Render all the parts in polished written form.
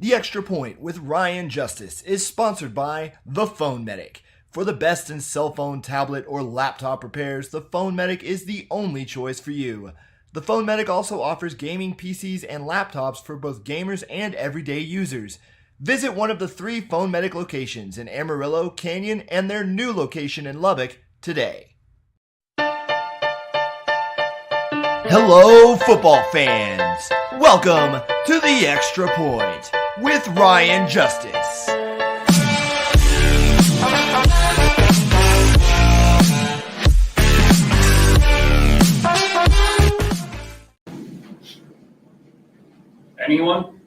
The Extra Point with Ryan Justice is sponsored by The Phone Medic. For the best in cell phone, tablet, or laptop repairs, The Phone Medic is the only choice for you. The Phone Medic also offers gaming PCs and laptops for both gamers and everyday users. Visit one of the 3 Phone Medic locations in Amarillo, Canyon, and their new location in Lubbock today. Hello, football fans! Welcome to The Extra Point with Ryan Justice. Anyone?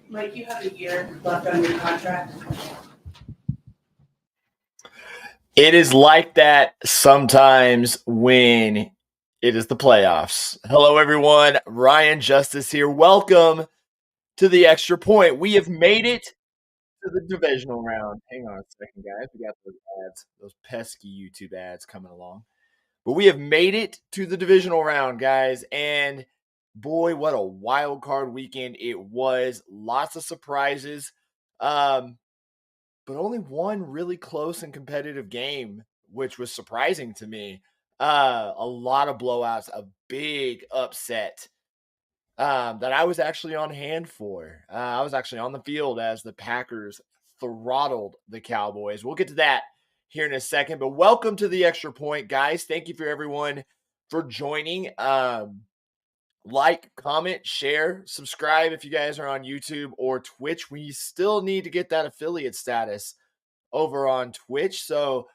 Mike, you have a year left on your contract. It is like that sometimes when it is the playoffs. Hello, everyone. Ryan Justice here. Welcome to The Extra Point. We have made it to the divisional round. Hang on a second, guys. We got those ads, those pesky YouTube ads coming along. But we have made it to the divisional round, guys. And boy, what a wild card weekend it was. Lots of surprises. But only one really close and competitive game, which was surprising to me. A lot of blowouts, a big upset that I was actually on hand for. I was actually on the field as the Packers throttled the Cowboys. We'll get to that here in a second. But welcome to The Extra Point, guys. Thank you for everyone for joining. Like, comment, share, subscribe if you guys are on YouTube or Twitch. We still need to get that affiliate status over on Twitch. So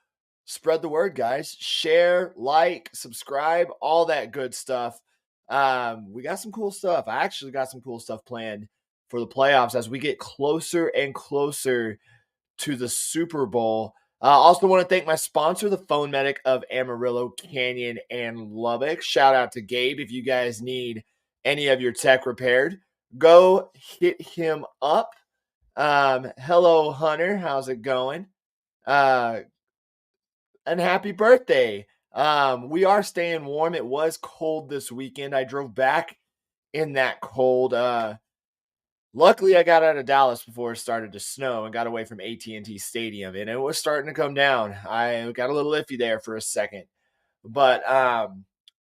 spread the word, guys. Share, like, subscribe, all that good stuff. We got some cool stuff. I actually got some cool stuff planned for the playoffs as we get closer and closer to the Super Bowl. Also want to thank my sponsor, the Phone Medic of Amarillo, Canyon, and Lubbock. Shout out to Gabe. If you guys need any of your tech repaired, go hit him up. Hello, Hunter. How's it going? And happy birthday. We are staying warm. It was cold this weekend. I drove back in that cold. Luckily, I got out of Dallas before it started to snow and got away from AT&T Stadium, and it was starting to come down. I got a little iffy there for a second. But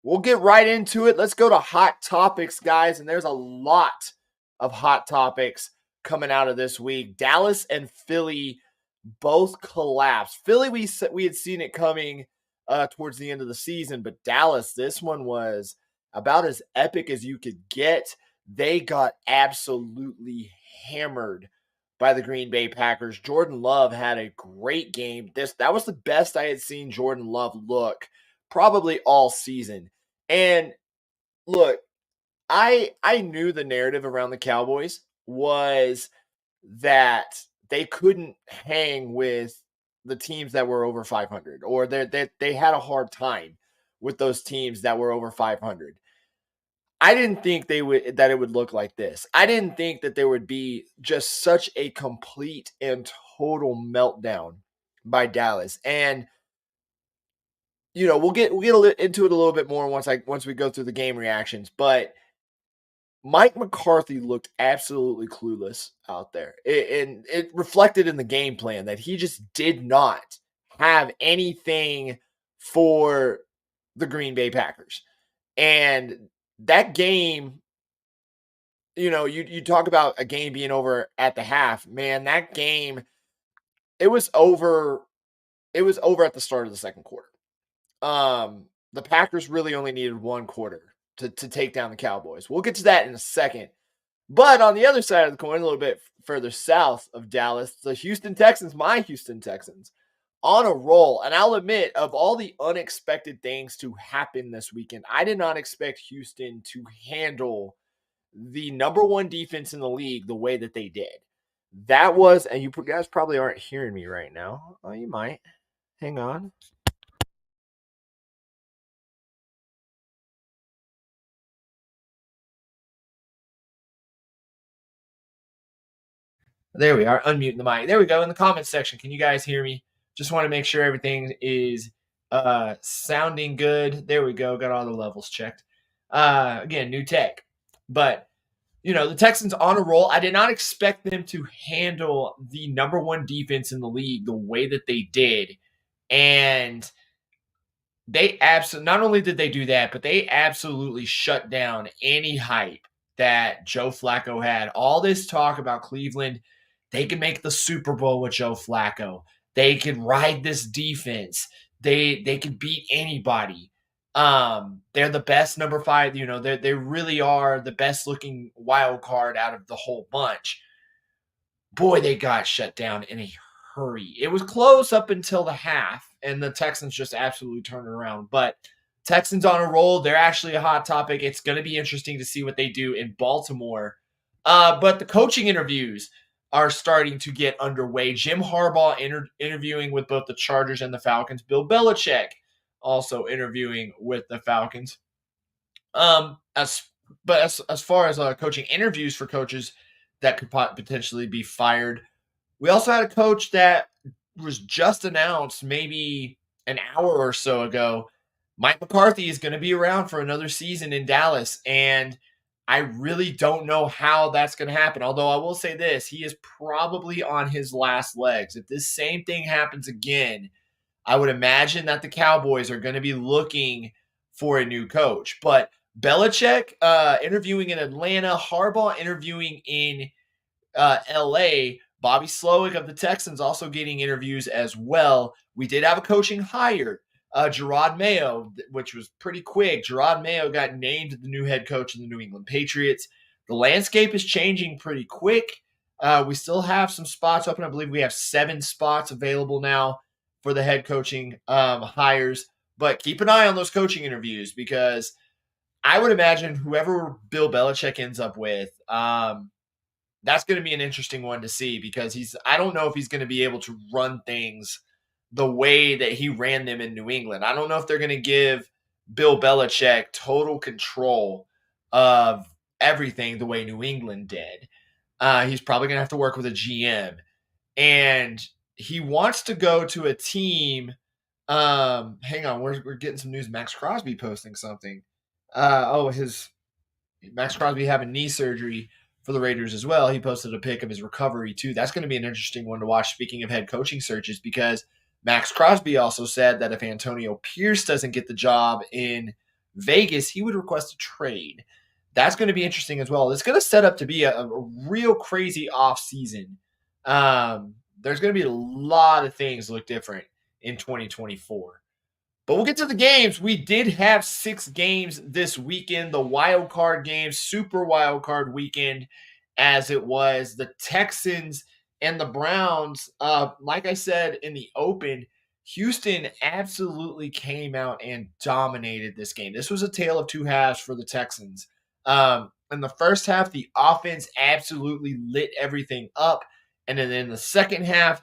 we'll get right into it. Let's go to hot topics, guys, and there's a lot of hot topics coming out of this week. Dallas and Philly both collapsed. Philly, we had seen it coming towards the end of the season, but Dallas, this one was about as epic as you could get. They got absolutely hammered by the Green Bay Packers. Jordan Love had a great game. That was the best I had seen Jordan Love look probably all season. And look, I knew the narrative around the Cowboys was that they couldn't hang with the teams that were over 500, or they had a hard time with those teams that were over 500. I didn't think that it would look like this. I didn't think that there would be just such a complete and total meltdown by Dallas. And we'll get into it a little bit more once we go through the game reactions. But Mike McCarthy looked absolutely clueless out there. And it reflected in the game plan that he just did not have anything for the Green Bay Packers. And that game, you talk about a game being over at the half. Man, that game, it was over. It was over at the start of the second quarter. The Packers really only needed one quarter to take down the Cowboys. We'll get to that in a second. But on the other side of the coin, a little bit further south of Dallas, the Houston Texans, my Houston Texans, on a roll. And I'll admit, of all the unexpected things to happen this weekend, I did not expect Houston to handle the number one defense in the league the way that they did. That was, and you guys probably aren't hearing me right now. Oh, you might. Hang on. There we are, unmuting the mic. There we go, in the comments section. Can you guys hear me? Just want to make sure everything is sounding good. There we go, got all the levels checked. Again, new tech. But the Texans on a roll. I did not expect them to handle the number one defense in the league the way that they did. And they absolutely, not only did they do that, but they absolutely shut down any hype that Joe Flacco had. All this talk about Cleveland, they can make the Super Bowl with Joe Flacco. They can ride this defense. They can beat anybody. They're the best number 5, they really are the best looking wild card out of the whole bunch. Boy, they got shut down in a hurry. It was close up until the half, and the Texans just absolutely turned it around. But Texans on a roll. They're actually a hot topic. It's going to be interesting to see what they do in Baltimore. But the coaching interviews are starting to get underway. Jim Harbaugh interviewing with both the Chargers and the Falcons. Bill Belichick also interviewing with the Falcons. As far as coaching interviews for coaches that could potentially be fired, we also had a coach that was just announced maybe an hour or so ago. Mike McCarthy is going to be around for another season in Dallas, and I really don't know how that's going to happen. Although I will say this, he is probably on his last legs. If this same thing happens again, I would imagine that the Cowboys are going to be looking for a new coach. But Belichick interviewing in Atlanta, Harbaugh interviewing in LA, Bobby Slowick of the Texans also getting interviews as well. We did have a coaching hire, Gerard Mayo, which was pretty quick. Gerard Mayo got named the new head coach of the New England Patriots. The landscape is changing pretty quick. We still have some spots open. I believe we have 7 spots available now for the head coaching hires. But keep an eye on those coaching interviews, because I would imagine whoever Bill Belichick ends up with, that's going to be an interesting one to see, because I don't know if he's going to be able to run things the way that he ran them in New England. I don't know if they're going to give Bill Belichick total control of everything the way New England did. He's probably going to have to work with a GM, and he wants to go to a team. Hang on, we're getting some news. Max Crosby posting something. Max Crosby having knee surgery for the Raiders as well. He posted a pic of his recovery too. That's going to be an interesting one to watch, speaking of head coaching searches, because Max Crosby also said that if Antonio Pierce doesn't get the job in Vegas, he would request a trade. That's going to be interesting as well. It's going to set up to be a real crazy offseason. There's going to be a lot of things look different in 2024. But we'll get to the games. We did have 6 games this weekend, the wild card games, Super Wildcard Weekend, as it was. The Texans and the Browns, like I said in the open, Houston absolutely came out and dominated this game. This was a tale of 2 halves for the Texans. In the first half, the offense absolutely lit everything up. And then in the second half,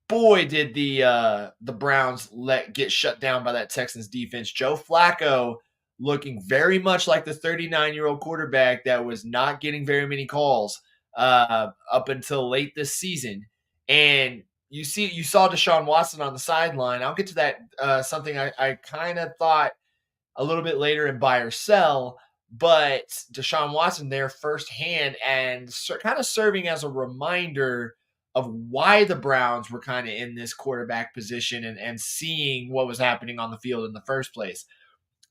boy, did the Browns get shut down by that Texans defense. Joe Flacco looking very much like the 39-year-old quarterback that was not getting very many calls up until late this season. And you saw Deshaun Watson on the sideline. I'll get to that, something I kind of thought a little bit later in buy or sell, but Deshaun Watson there firsthand and kind of serving as a reminder of why the Browns were kind of in this quarterback position and seeing what was happening on the field in the first place.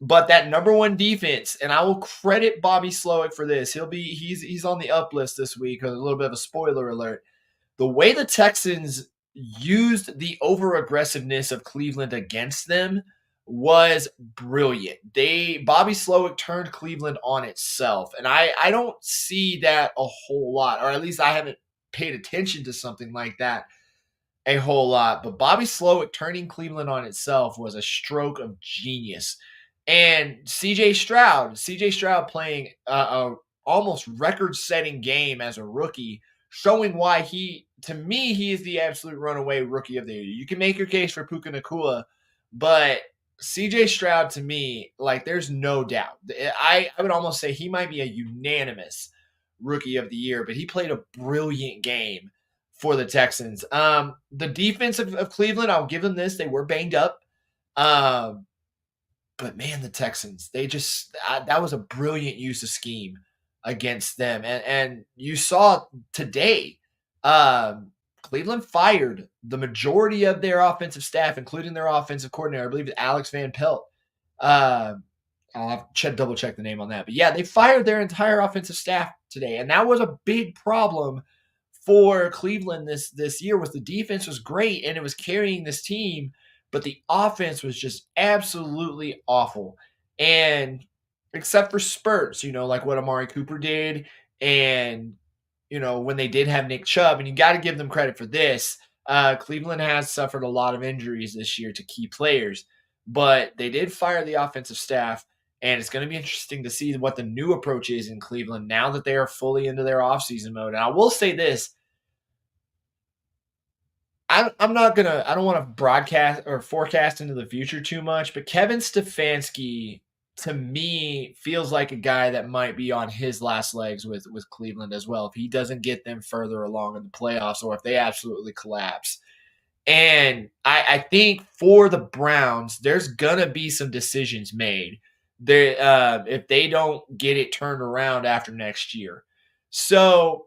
But that number 1 defense, and I will credit Bobby Slowick for this. He's on the up list this week, a little bit of a spoiler alert. The way the Texans used the over-aggressiveness of Cleveland against them was brilliant. Bobby Slowick turned Cleveland on itself, and I don't see that a whole lot, or at least I haven't paid attention to something like that a whole lot. But Bobby Slowick turning Cleveland on itself was a stroke of genius. And CJ Stroud playing a almost record-setting game as a rookie, showing why he is the absolute runaway rookie of the year. You can make your case for Puka Nacua, but CJ Stroud, to me, like, there's no doubt. I would almost say he might be a unanimous rookie of the year, but he played a brilliant game for the Texans. The defense of Cleveland, I'll give them this. They were banged up. But man, the Texans, that was a brilliant use of scheme against them. And you saw today, Cleveland fired the majority of their offensive staff, including their offensive coordinator. I believe it's Alex Van Pelt. Uh, I'll have to double check the name on that. But yeah, they fired their entire offensive staff today. And that was a big problem for Cleveland this year. Was the defense was great and it was carrying this team, but the offense was just absolutely awful. And except for spurts, like what Amari Cooper did, and when they did have Nick Chubb, and you got to give them credit for this. Cleveland has suffered a lot of injuries this year to key players, but they did fire the offensive staff. And it's going to be interesting to see what the new approach is in Cleveland now that they are fully into their offseason mode. And I will say this. I don't want to broadcast or forecast into the future too much, but Kevin Stefanski, to me, feels like a guy that might be on his last legs with Cleveland as well if he doesn't get them further along in the playoffs or if they absolutely collapse. And I think for the Browns, there's going to be some decisions made if they don't get it turned around after next year. So,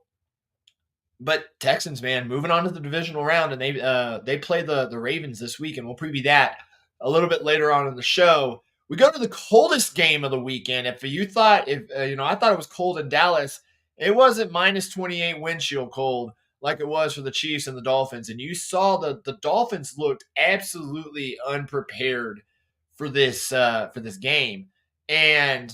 but Texans, man, moving on to the divisional round, and they play the Ravens this week, and we'll preview that a little bit later on in the show. We go to the coldest game of the weekend. I thought it was cold in Dallas, it wasn't minus 28 wind chill cold like it was for the Chiefs and the Dolphins. And you saw the Dolphins looked absolutely unprepared for this game. And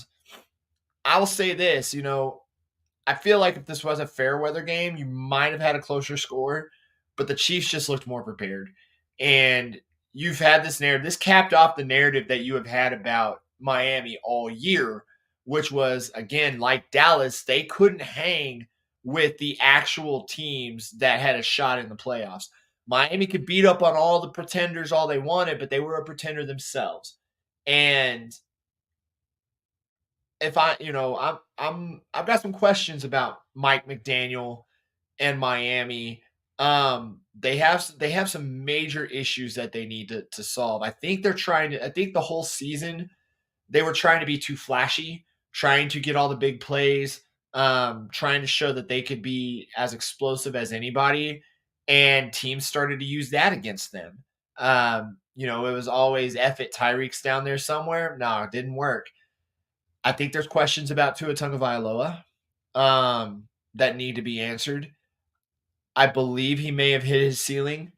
I'll say this, I feel like if this was a fair weather game, you might have had a closer score, but the Chiefs just looked more prepared. And you've had this narrative. This capped off the narrative that you have had about Miami all year, which was, again, like Dallas, they couldn't hang with the actual teams that had a shot in the playoffs. Miami could beat up on all the pretenders all they wanted, but they were a pretender themselves. And if I've got some questions about Mike McDaniel and Miami. They have some major issues that they need to solve. I think the whole season they were trying to be too flashy, trying to get all the big plays, trying to show that they could be as explosive as anybody, and teams started to use that against them. It was always F it, Tyreek's down there somewhere. No, it didn't work. I think there's questions about Tua Tagovailoa that need to be answered. I believe he may have hit his ceiling.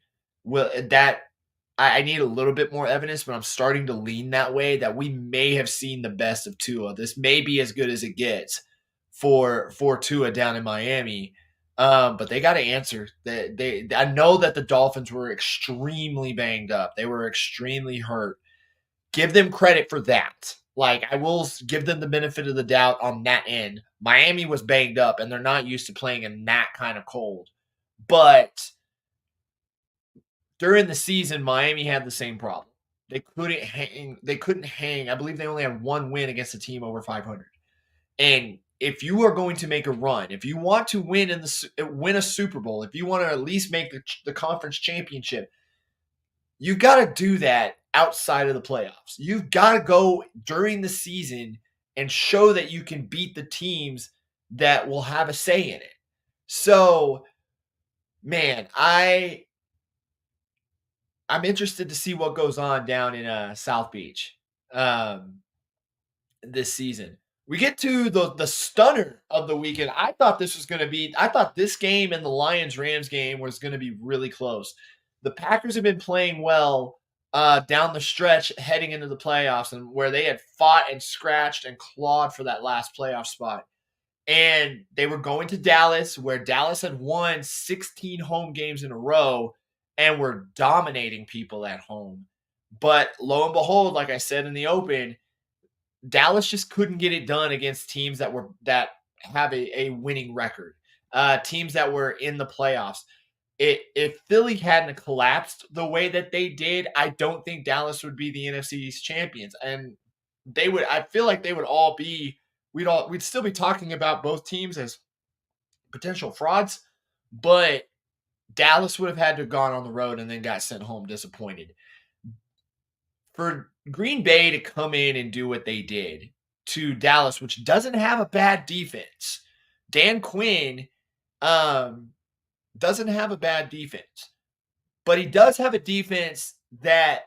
I need a little bit more evidence, but I'm starting to lean that way, that we may have seen the best of Tua. This may be as good as it gets for Tua down in Miami. But they got to answer. I know that the Dolphins were extremely banged up. They were extremely hurt. Give them credit for that. Like, I will give them the benefit of the doubt on that end. Miami was banged up, and they're not used to playing in that kind of cold. But during the season, Miami had the same problem. They couldn't hang. I believe they only had one win against a team over 500. And if you are going to make a run, if you want to win a Super Bowl, if you want to at least make the conference championship, you got to do that outside of the playoffs. You've got to go during the season and show that you can beat the teams that will have a say in it. So, man, I'm interested to see what goes on down in South Beach this season. We get to the stunner of the weekend. I thought this game and the Lions-Rams game was going to be really close. The Packers have been playing well down the stretch heading into the playoffs, and where they had fought and scratched and clawed for that last playoff spot. And they were going to Dallas, where Dallas had won 16 home games in a row and were dominating people at home. But lo and behold, like I said in the open, Dallas just couldn't get it done against teams that have a winning record, teams that were in the playoffs. If Philly hadn't collapsed the way that they did, I don't think Dallas would be the NFC East champions, and they would. I feel like they would all be. We'd still be talking about both teams as potential frauds, but Dallas would have had to have gone on the road and then got sent home disappointed. For Green Bay to come in and do what they did, to Dallas, which doesn't have a bad defense. Dan Quinn doesn't have a bad defense, but he does have a defense that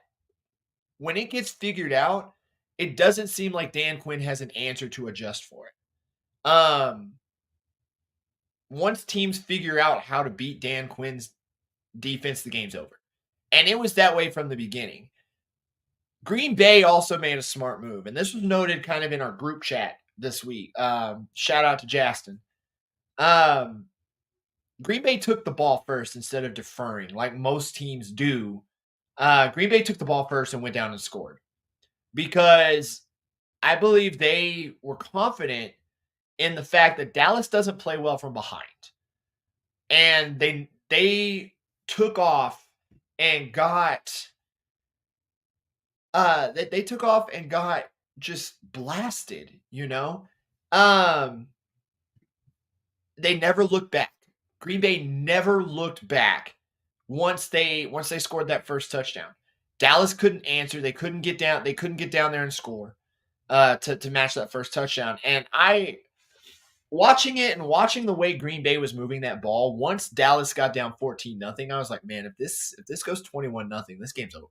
when it gets figured out, it doesn't seem like Dan Quinn has an answer to adjust for it. Once teams figure out how to beat Dan Quinn's defense, the game's over. And it was that way from the beginning. Green Bay also made a smart move, and this was noted kind of in our group chat this week. Shout out to Justin. Green Bay took the ball first instead of deferring like most teams do. Green Bay took the ball first and went down and scored because I believe they were confident in the fact that Dallas doesn't play well from behind. And they took off and got they took off and got just blasted, you know? They never looked back. Green Bay never looked back once they scored that first touchdown. Dallas couldn't answer. They couldn't get down. They couldn't get down there and score to match that first touchdown. And watching it and watching the way Green Bay was moving that ball, once Dallas got down 14-0, I was like, man, if this goes 21-0, this game's over.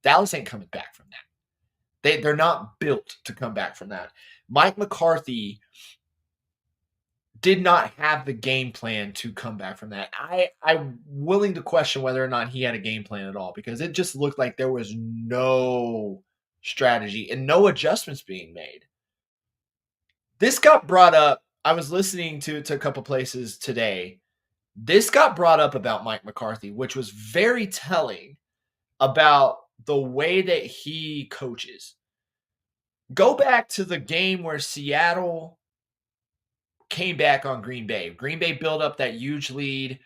Dallas ain't coming back from that. They're not built to come back from that. Mike McCarthy did not have the game plan to come back from that. I'm willing to question whether or not he had a game plan at all because it just looked like there was no strategy and no adjustments being made. This got brought up. I was listening to a couple places today. This got brought up about Mike McCarthy, which was very telling about the way that he coaches. Go back to the game where Seattle came back on Green Bay. Green Bay built up that huge lead,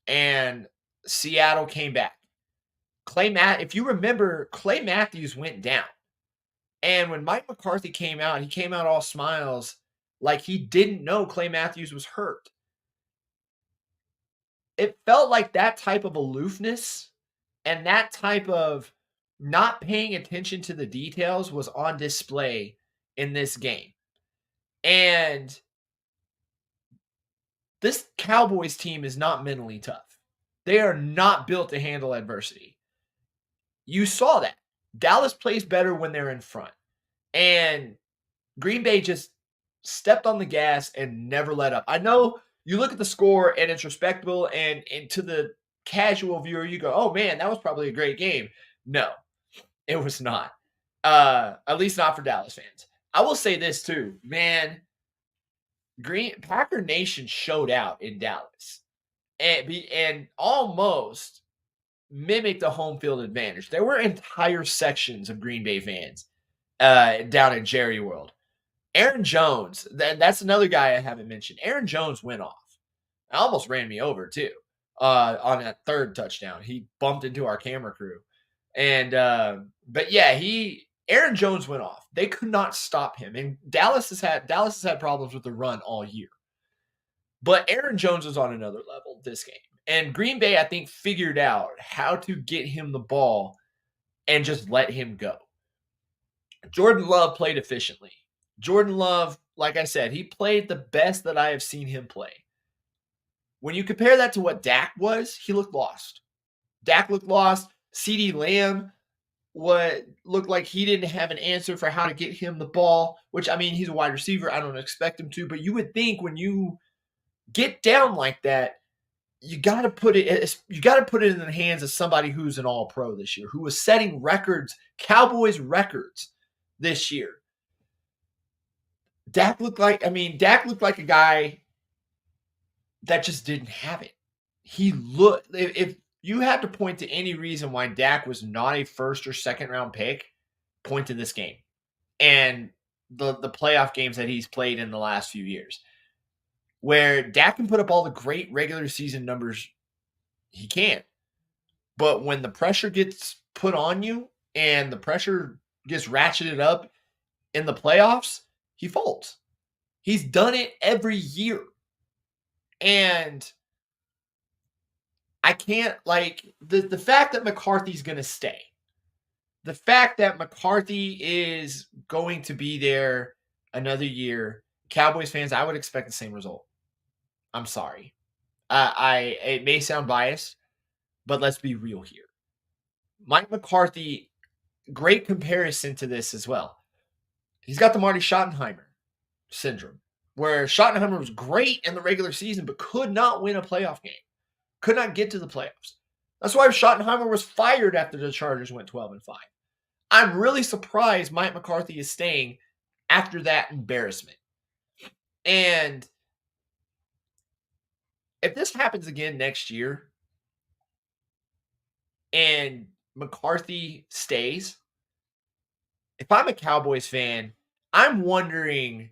and Seattle came back. If you remember, Clay Matthews went down. And when Mike McCarthy came out, he came out all smiles like he didn't know Clay Matthews was hurt. It felt like that type of aloofness and that type of not paying attention to the details was on display in this game. And this Cowboys team is not mentally tough. They are not built to handle adversity. You saw that. Dallas plays better when they're in front. And Green Bay just stepped on the gas and never let up. I know you look at the score and it's respectable, and to the casual viewer, you go, oh man, that was probably a great game. No, it was not. At least not for Dallas fans. I will say this too, man. Packer Nation showed out in Dallas and almost mimicked the home field advantage. There were entire sections of Green Bay fans down in Jerry World. Aaron Jones, that's another guy I haven't mentioned. Aaron Jones went off. Almost ran me over too on that third touchdown. He bumped into our camera crew. And but yeah, Aaron Jones went off. They could not stop him. And Dallas has had problems with the run all year. But Aaron Jones was on another level this game. And Green Bay, I think, figured out how to get him the ball and just let him go. Jordan Love played efficiently. Jordan Love, like I said, he played the best that I have seen him play. When you compare that to what Dak was, he looked lost. Dak looked lost. CeeDee Lamb looked like he didn't have an answer for how to get him the ball, which, I mean, he's a wide receiver. I don't expect him to, but you would think when you get down like that, you got to put it in the hands of somebody who's an all-pro this year, who was setting records, Cowboys records this year. Dak looked like a guy that just didn't have it. If you had to point to any reason why Dak was not a first or second round pick, point to this game and the playoff games that he's played in the last few years, where Dak can put up all the great regular season numbers he can. But when the pressure gets put on you and the pressure gets ratcheted up in the playoffs, he folds. He's done it every year. And I can't, the fact that McCarthy's going to stay the fact that McCarthy is going to be there another year, Cowboys fans, I would expect the same result. I'm sorry. It may sound biased, but let's be real here. Mike McCarthy, great comparison to this as well. He's got the Marty Schottenheimer syndrome, where Schottenheimer was great in the regular season, but could not win a playoff game, could not get to the playoffs. That's why Schottenheimer was fired after the Chargers went 12-5. I'm really surprised Mike McCarthy is staying after that embarrassment. And if this happens again next year and McCarthy stays, if I'm a Cowboys fan, I'm wondering,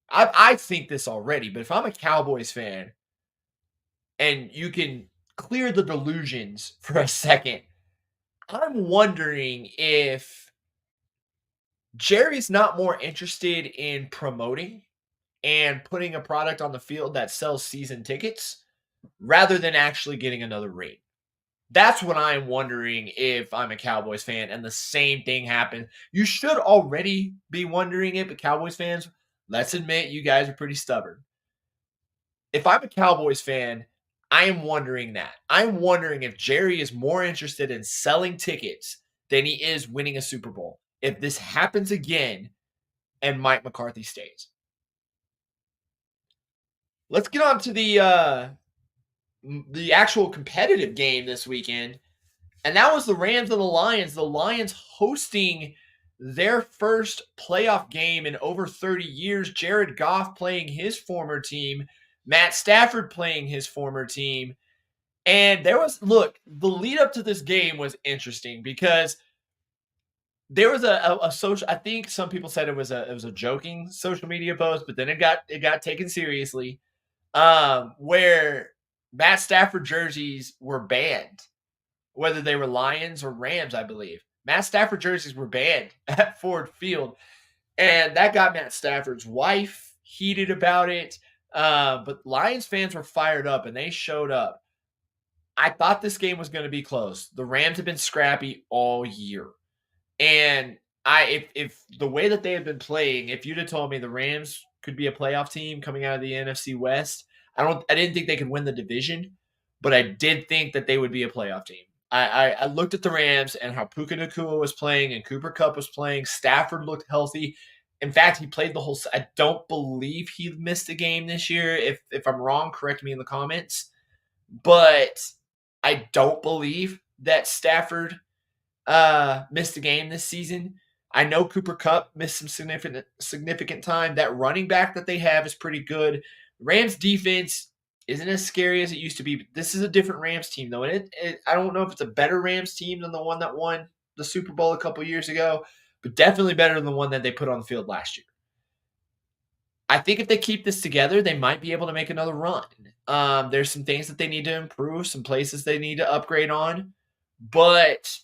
I think this already, but if I'm a Cowboys fan and you can clear the delusions for a second, I'm wondering if Jerry's not more interested in promoting and putting a product on the field that sells season tickets rather than actually getting another ring. That's what I'm wondering if I'm a Cowboys fan and the same thing happened. You should already be wondering it, but Cowboys fans, let's admit you guys are pretty stubborn. If I'm a Cowboys fan, I am wondering that. I'm wondering if Jerry is more interested in selling tickets than he is winning a Super Bowl. If this happens again and Mike McCarthy stays. Let's get on to the actual competitive game this weekend. And that was the Rams and the Lions. The Lions hosting their first playoff game in over 30 years. Jared Goff playing his former team. Matt Stafford playing his former team. And the lead up to this game was interesting because there was a social, I think some people said it was a joking social media post, but then it got taken seriously. Where Matt Stafford jerseys were banned, whether they were Lions or Rams, I believe. Matt Stafford jerseys were banned at Ford Field, and that got Matt Stafford's wife heated about it. But Lions fans were fired up, and they showed up. I thought this game was going to be close. The Rams have been scrappy all year, and if the way that they have been playing, if you'd have told me the Rams could be a playoff team coming out of the NFC West, I didn't think they could win the division, but I did think that they would be a playoff team. I looked at the Rams and how Puka Nacua was playing and Cooper Kupp was playing. Stafford looked healthy. In fact, he played the whole. I don't believe he missed a game this year. If I'm wrong, correct me in the comments. But I don't believe that Stafford missed a game this season. I know Cooper Kupp missed some significant time. That running back that they have is pretty good. Rams defense isn't as scary as it used to be. But this is a different Rams team, though. And I don't know if it's a better Rams team than the one that won the Super Bowl a couple years ago, but definitely better than the one that they put on the field last year. I think if they keep this together, they might be able to make another run. There's some things that they need to improve, some places they need to upgrade on, but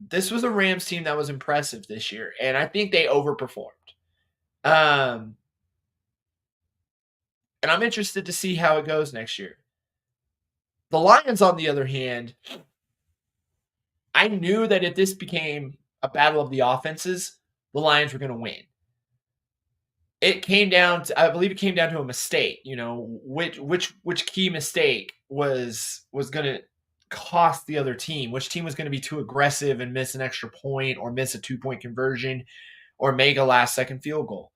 this was a Rams team that was impressive this year, and I think they overperformed. And I'm interested to see how it goes next year. The Lions, on the other hand, I knew that if this became a battle of the offenses, the Lions were going to win. It came down to, I believe it came down to a mistake, which key mistake was going to cost the other team, which team was going to be too aggressive and miss an extra point or miss a 2-point conversion or make a last-second field goal.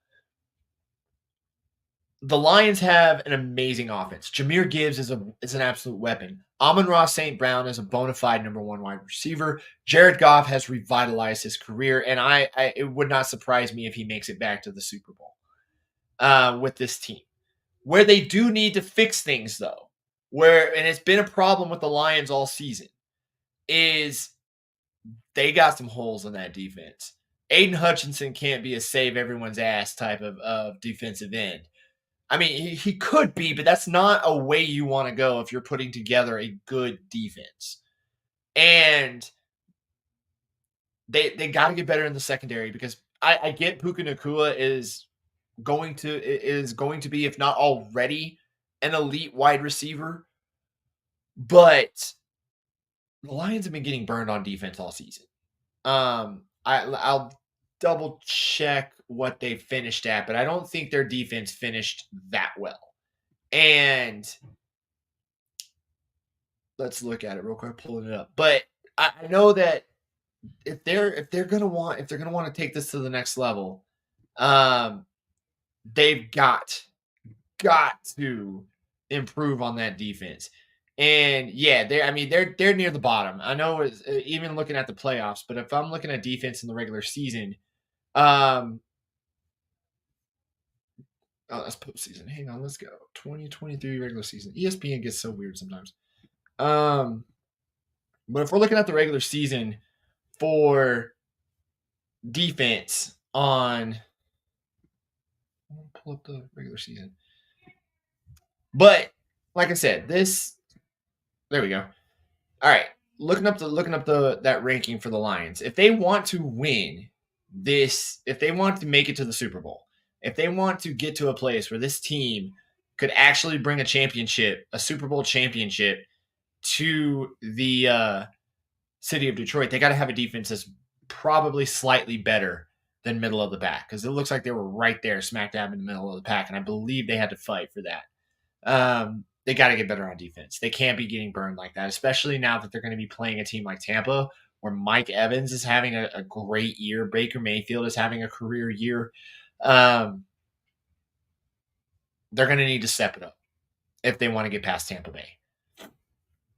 The Lions have an amazing offense. Jahmyr Gibbs is an absolute weapon. Amon-Ra St. Brown is a bona fide number one wide receiver. Jared Goff has revitalized his career, and it would not surprise me if he makes it back to the Super Bowl with this team. Where they do need to fix things, though, and it's been a problem with the Lions all season, is they got some holes in that defense. Aiden Hutchinson can't be a save everyone's ass type of defensive end. I mean, he could be, but that's not a way you want to go if you're putting together a good defense. And they got to get better in the secondary because I get Puka Nacua is going to be, if not already, an elite wide receiver. But the Lions have been getting burned on defense all season. I'll double check what they finished at, but I don't think their defense finished that well. And let's look at it real quick, pulling it up. But I know that if they're gonna want to take this to the next level, they've got to improve on that defense. And yeah, they're near the bottom. I know it's even looking at the playoffs, but if I'm looking at defense in the regular season, oh, that's postseason. Hang on, let's go. 2023 regular season. ESPN gets so weird sometimes. But if we're looking at the regular season for defense on, I'll pull up the regular season. But like I said, there we go. All right, looking up that ranking for the Lions. If they want to win this, if they want to make it to the Super Bowl, if they want to get to a place where this team could actually bring a Super Bowl championship to the city of Detroit, they got to have a defense that's probably slightly better than middle of the pack, because it looks like they were right there, smack dab in the middle of the pack, and I believe they had to fight for that. They got to get better on defense. They can't be getting burned like that, especially now that they're going to be playing a team like Tampa, where Mike Evans is having a great year. Baker Mayfield is having a career year. They're going to need to step it up if they want to get past Tampa Bay.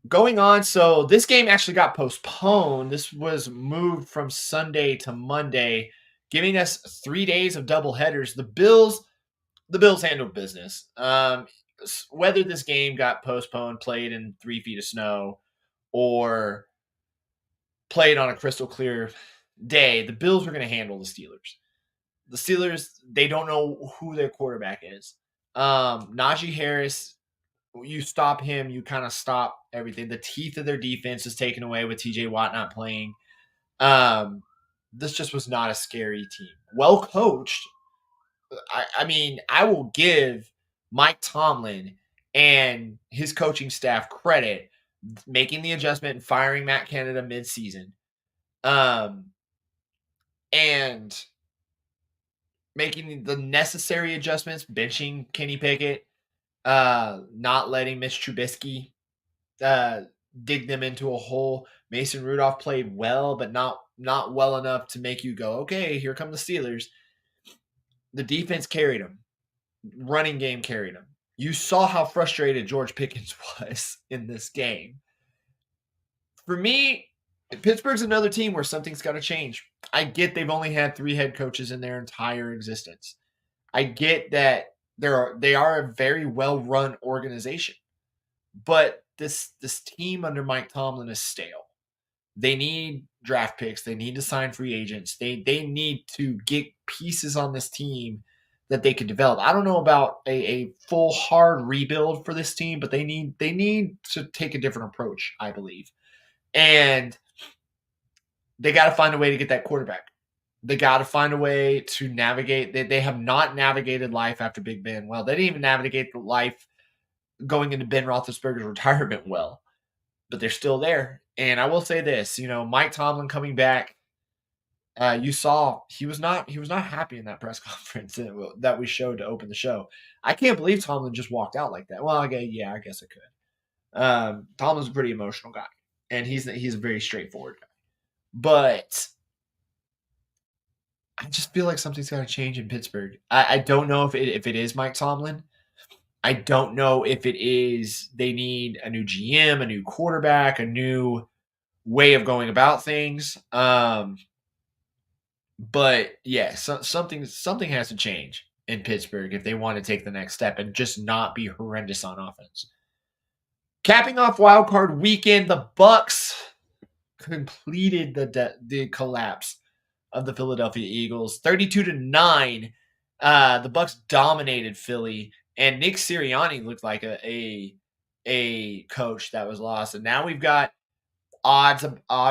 Going on, so this game actually got postponed. This was moved from Sunday to Monday, giving us 3 days of double headers. The Bills handled business. Whether this game got postponed, played in 3 feet of snow, or played on a crystal clear day, the Bills were going to handle the Steelers. The Steelers, they don't know who their quarterback is. Najee Harris, you stop him, you kind of stop everything. The teeth of their defense is taken away with TJ Watt not playing. This just was not a scary team. Well coached. I will give Mike Tomlin and his coaching staff credit making the adjustment and firing Matt Canada midseason. And making the necessary adjustments, benching Kenny Pickett, not letting Mitch Trubisky dig them into a hole. Mason Rudolph played well, but not well enough to make you go, okay, here come the Steelers. The defense carried them. Running game carried them. You saw how frustrated George Pickens was in this game. For me, Pittsburgh's another team where something's got to change. I get they've only had 3 head coaches in their entire existence. I get that they are a very well-run organization. But this team under Mike Tomlin is stale. They need draft picks. They need to sign free agents. They need to get pieces on this team that they could develop. I don't know about a full hard rebuild for this team, but they need to take a different approach, I believe. And they got to find a way to get that quarterback. They got to find a way to navigate. They have not navigated life after Big Ben well. They didn't even navigate the life going into Ben Roethlisberger's retirement well, but they're still there. And I will say this, Mike Tomlin coming back, you saw he was not happy in that press conference that we showed to open the show. I can't believe Tomlin just walked out like that. Well, I guess I could. Tomlin's a pretty emotional guy, and he's a very straightforward guy. But I just feel like something's got to change in Pittsburgh. I don't know if it is Mike Tomlin. I don't know if it is they need a new GM, a new quarterback, a new way of going about things. But yeah, something has to change in Pittsburgh if they want to take the next step and just not be horrendous on offense. Capping off Wildcard Weekend, the Bucs completed the collapse of the Philadelphia Eagles, 32-9. The Bucs dominated Philly. And Nick Sirianni looked like a coach that was lost. And now we've got odds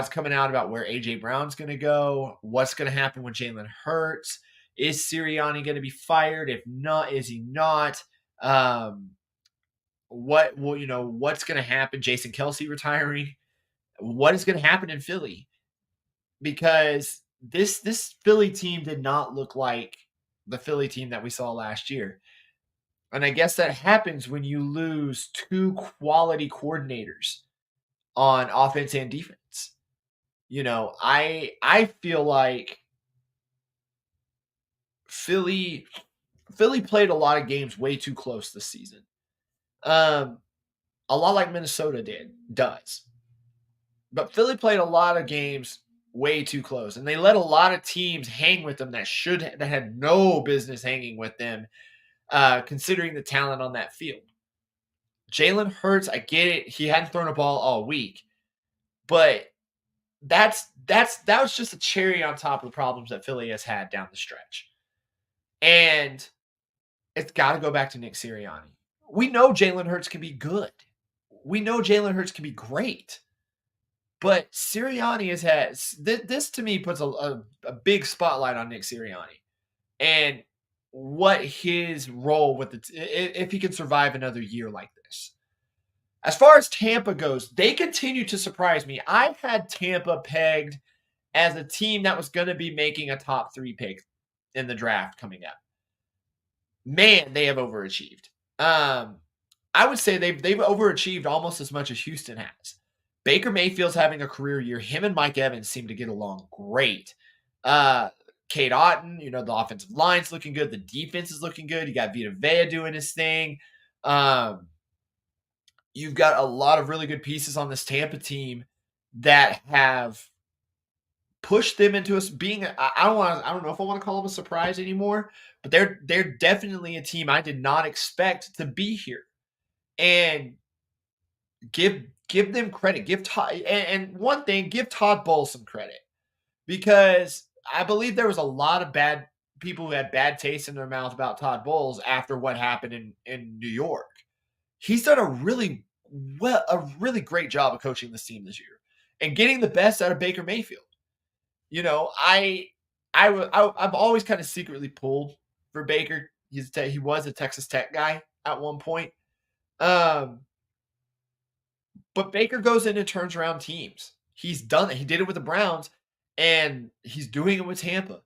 coming out about where A.J. Brown's going to go, what's going to happen with Jalen Hurts. Is Sirianni going to be fired? If not, is he not? What's going to happen? Jason Kelce retiring. What is going to happen in Philly? because this Philly team did not look like the Philly team that we saw last year. And I guess that happens when you lose two quality coordinators on offense and defense. I feel like Philly played a lot of games way too close this season. A lot like Minnesota does. But Philly played a lot of games way too close, and they let a lot of teams hang with them that had no business hanging with them, considering the talent on that field. Jalen Hurts, I get it. He hadn't thrown a ball all week, but that was just a cherry on top of the problems that Philly has had down the stretch. And it's got to go back to Nick Sirianni. We know Jalen Hurts can be good. We know Jalen Hurts can be great. But Sirianni has had this to me puts a big spotlight on Nick Sirianni and what his role with if he can survive another year like this. As far as Tampa goes, they continue to surprise me. I had Tampa pegged as a team that was going to be making a top 3 pick in the draft coming up. Man, they have overachieved. I would say they've overachieved almost as much as Houston has. Baker Mayfield's having a career year. Him and Mike Evans seem to get along great. Cade Otton, the offensive line's looking good. The defense is looking good. You got Vita Vea doing his thing. You've got a lot of really good pieces on this Tampa team that have pushed them into us being. I don't know if I want to call them a surprise anymore, but they're definitely a team I did not expect to be here. And give them credit. Give Todd give Todd Bowles some credit, because I believe there was a lot of bad people who had bad taste in their mouth about Todd Bowles after what happened in New York. He's done a really great job of coaching this team this year and getting the best out of Baker Mayfield. I've always kind of secretly pulled for Baker. He was a Texas Tech guy at one point. But Baker goes in and turns around teams. He's done it. He did it with the Browns, and he's doing it with Tampa.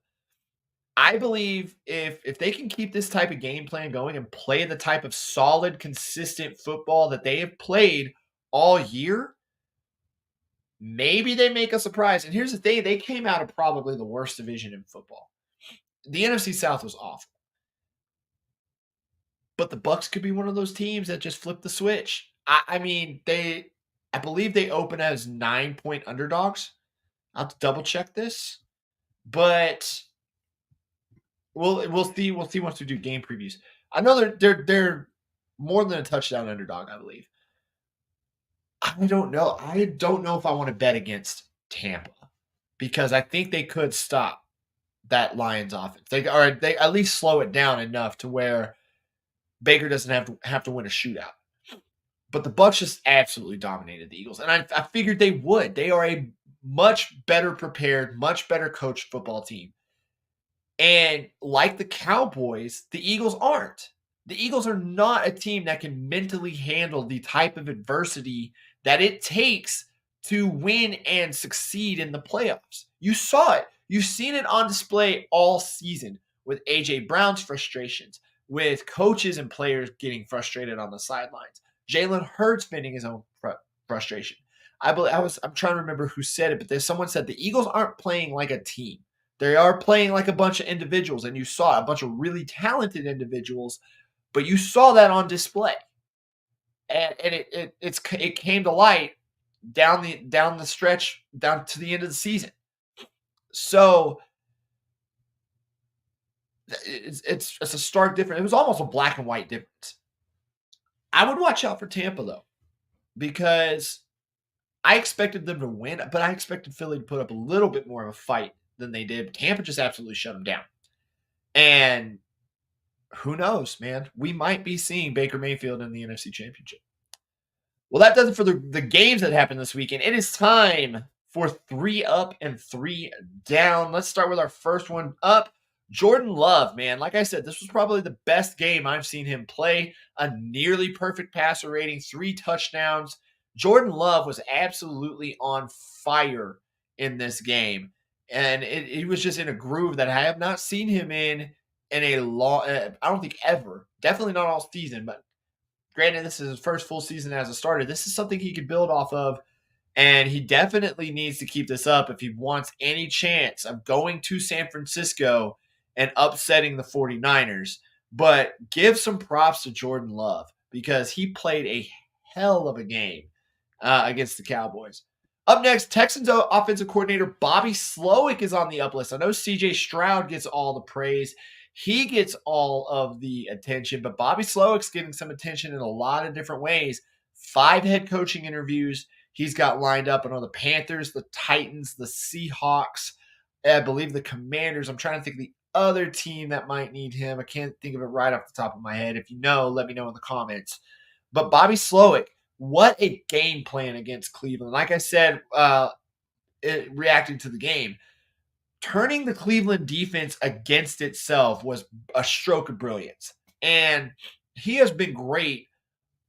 I believe if they can keep this type of game plan going and play the type of solid, consistent football that they have played all year, maybe they make a surprise. And here's the thing. They came out of probably the worst division in football. The NFC South was awful. But the Bucs could be one of those teams that just flip the switch. I believe they open as 9-point underdogs. I'll have to double check this, but we'll see once we do game previews. I know they're more than a touchdown underdog, I believe. I don't know. I don't know if I want to bet against Tampa, because I think they could stop that Lions offense. They at least slow it down enough to where Baker doesn't have to win a shootout. But the Bucs just absolutely dominated the Eagles, and I figured they would. They are a much better prepared, much better coached football team. And like the Cowboys, the Eagles aren't. The Eagles are not a team that can mentally handle the type of adversity that it takes to win and succeed in the playoffs. You saw it. You've seen it on display all season with A.J. Brown's frustrations, with coaches and players getting frustrated on the sidelines. Jalen Hurts venting his own frustration. I'm trying to remember who said it, but someone said the Eagles aren't playing like a team. They are playing like a bunch of individuals, and you saw a bunch of really talented individuals, but you saw that on display. And it came to light down the stretch, down to the end of the season. So it's a stark difference. It was almost a black and white difference. I would watch out for Tampa, though, because I expected them to win, but I expected Philly to put up a little bit more of a fight than they did. Tampa just absolutely shut them down. And who knows, man? We might be seeing Baker Mayfield in the NFC Championship. Well, that does it for the games that happened this weekend. It is time for 3 up and 3 down. Let's start with our first one up. Jordan Love, man. Like I said, this was probably the best game I've seen him play. A nearly perfect passer rating, 3 touchdowns. Jordan Love was absolutely on fire in this game. and it was just in a groove that I have not seen him in a long. I don't think ever. Definitely not all season, but granted, this is his first full season as a starter. This is something he could build off of, and he definitely needs to keep this up if he wants any chance of going to San Francisco and upsetting the 49ers. But give some props to Jordan Love because he played a hell of a game against the Cowboys. Up next, Texans offensive coordinator Bobby Slowick is on the up list. I know CJ Stroud gets all the praise. He gets all of the attention, but Bobby Slowick's getting some attention in a lot of different ways. 5 head coaching interviews he's got lined up. I know the Panthers, the Titans, the Seahawks, I believe the Commanders. I'm trying to think of the other team that might need him. I can't think of it right off the top of my head. If you know, let me know in the comments. But Bobby Slowick, what a game plan against Cleveland. Like I said, reacting to the game, turning the Cleveland defense against itself was a stroke of brilliance. And he has been great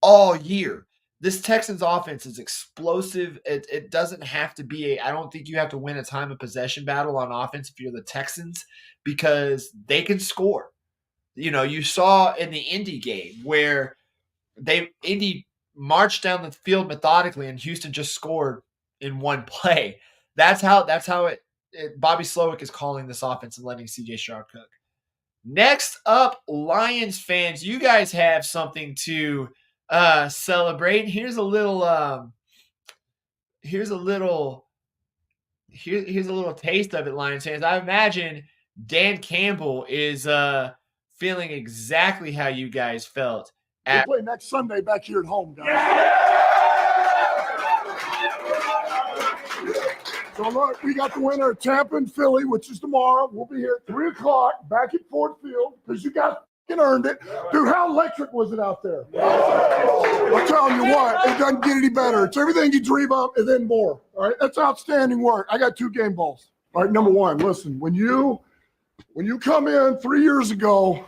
all year. This Texans offense is explosive. It doesn't have to be I don't think you have to win a time of possession battle on offense if you're the Texans because they can score. You saw in the Indy game where Indy marched down the field methodically and Houston just scored in one play. That's how Bobby Slowick is calling this offense and letting CJ Stroud cook. Next up, Lions fans, you guys have something to celebrate. Here's a little taste of it, Lions fans. I imagine Dan Campbell is feeling exactly how you guys felt. We play next Sunday back here at home, guys. So look, we got the winner of Tampa and Philly, which is tomorrow. We'll be here at 3:00 back at Ford Field because you guys earned it. Dude, how electric was it out there? I'm telling you what, it doesn't get any better. It's everything you dream of and then more. All right, that's outstanding work. I got 2 game balls. All right, number one, listen, when you come in 3 years ago,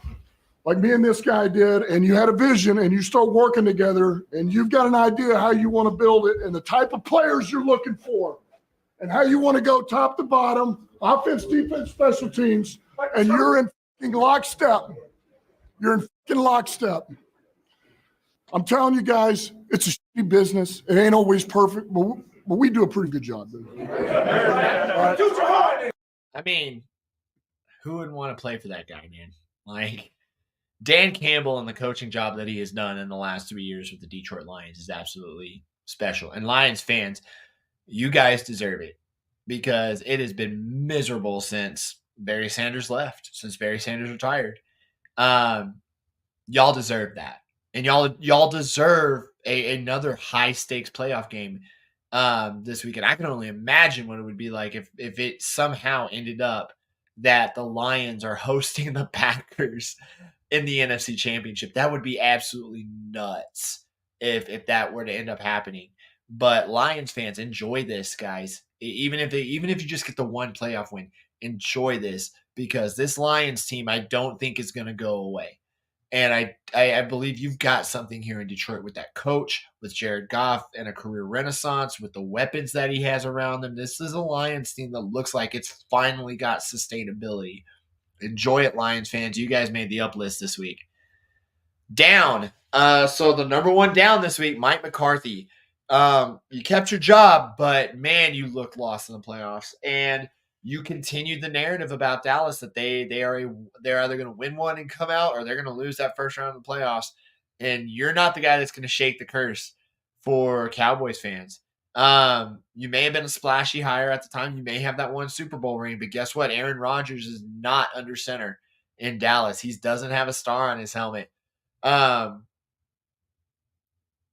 like me and this guy did, and you had a vision and you start working together and you've got an idea how you want to build it and the type of players you're looking for and how you want to go top to bottom, offense, defense, special teams, and you're in lockstep. You're in lockstep. I'm telling you guys, it's a shitty business. It ain't always perfect, but we do a pretty good job, dude. I mean, who wouldn't want to play for that guy, man? Like, Dan Campbell and the coaching job that he has done in the last 3 years with the Detroit Lions is absolutely special. And Lions fans, you guys deserve it because it has been miserable since Barry Sanders left, since Barry Sanders retired. Y'all deserve that. And y'all deserve another high stakes playoff game this weekend. I can only imagine what it would be like if it somehow ended up that the Lions are hosting the Packers in the NFC Championship. That would be absolutely nuts if that were to end up happening. But Lions fans, enjoy this, guys. Even if you just get the one playoff win, enjoy this because this Lions team I don't think is going to go away. And I believe you've got something here in Detroit with that coach, with Jared Goff and a career renaissance, with the weapons that he has around him. This is a Lions team that looks like it's finally got sustainability. Enjoy it, Lions fans. You guys made the up list this week. Down. So the number one down this week, Mike McCarthy. You kept your job, but man, you looked lost in the playoffs. And you continued the narrative about Dallas that they're either going to win one and come out or they're going to lose that first round of the playoffs. And you're not the guy that's going to shake the curse for Cowboys fans. You may have been a splashy hire at the time. You may have that one Super Bowl ring, but guess what? Aaron Rodgers is not under center in Dallas. He doesn't have a star on his helmet.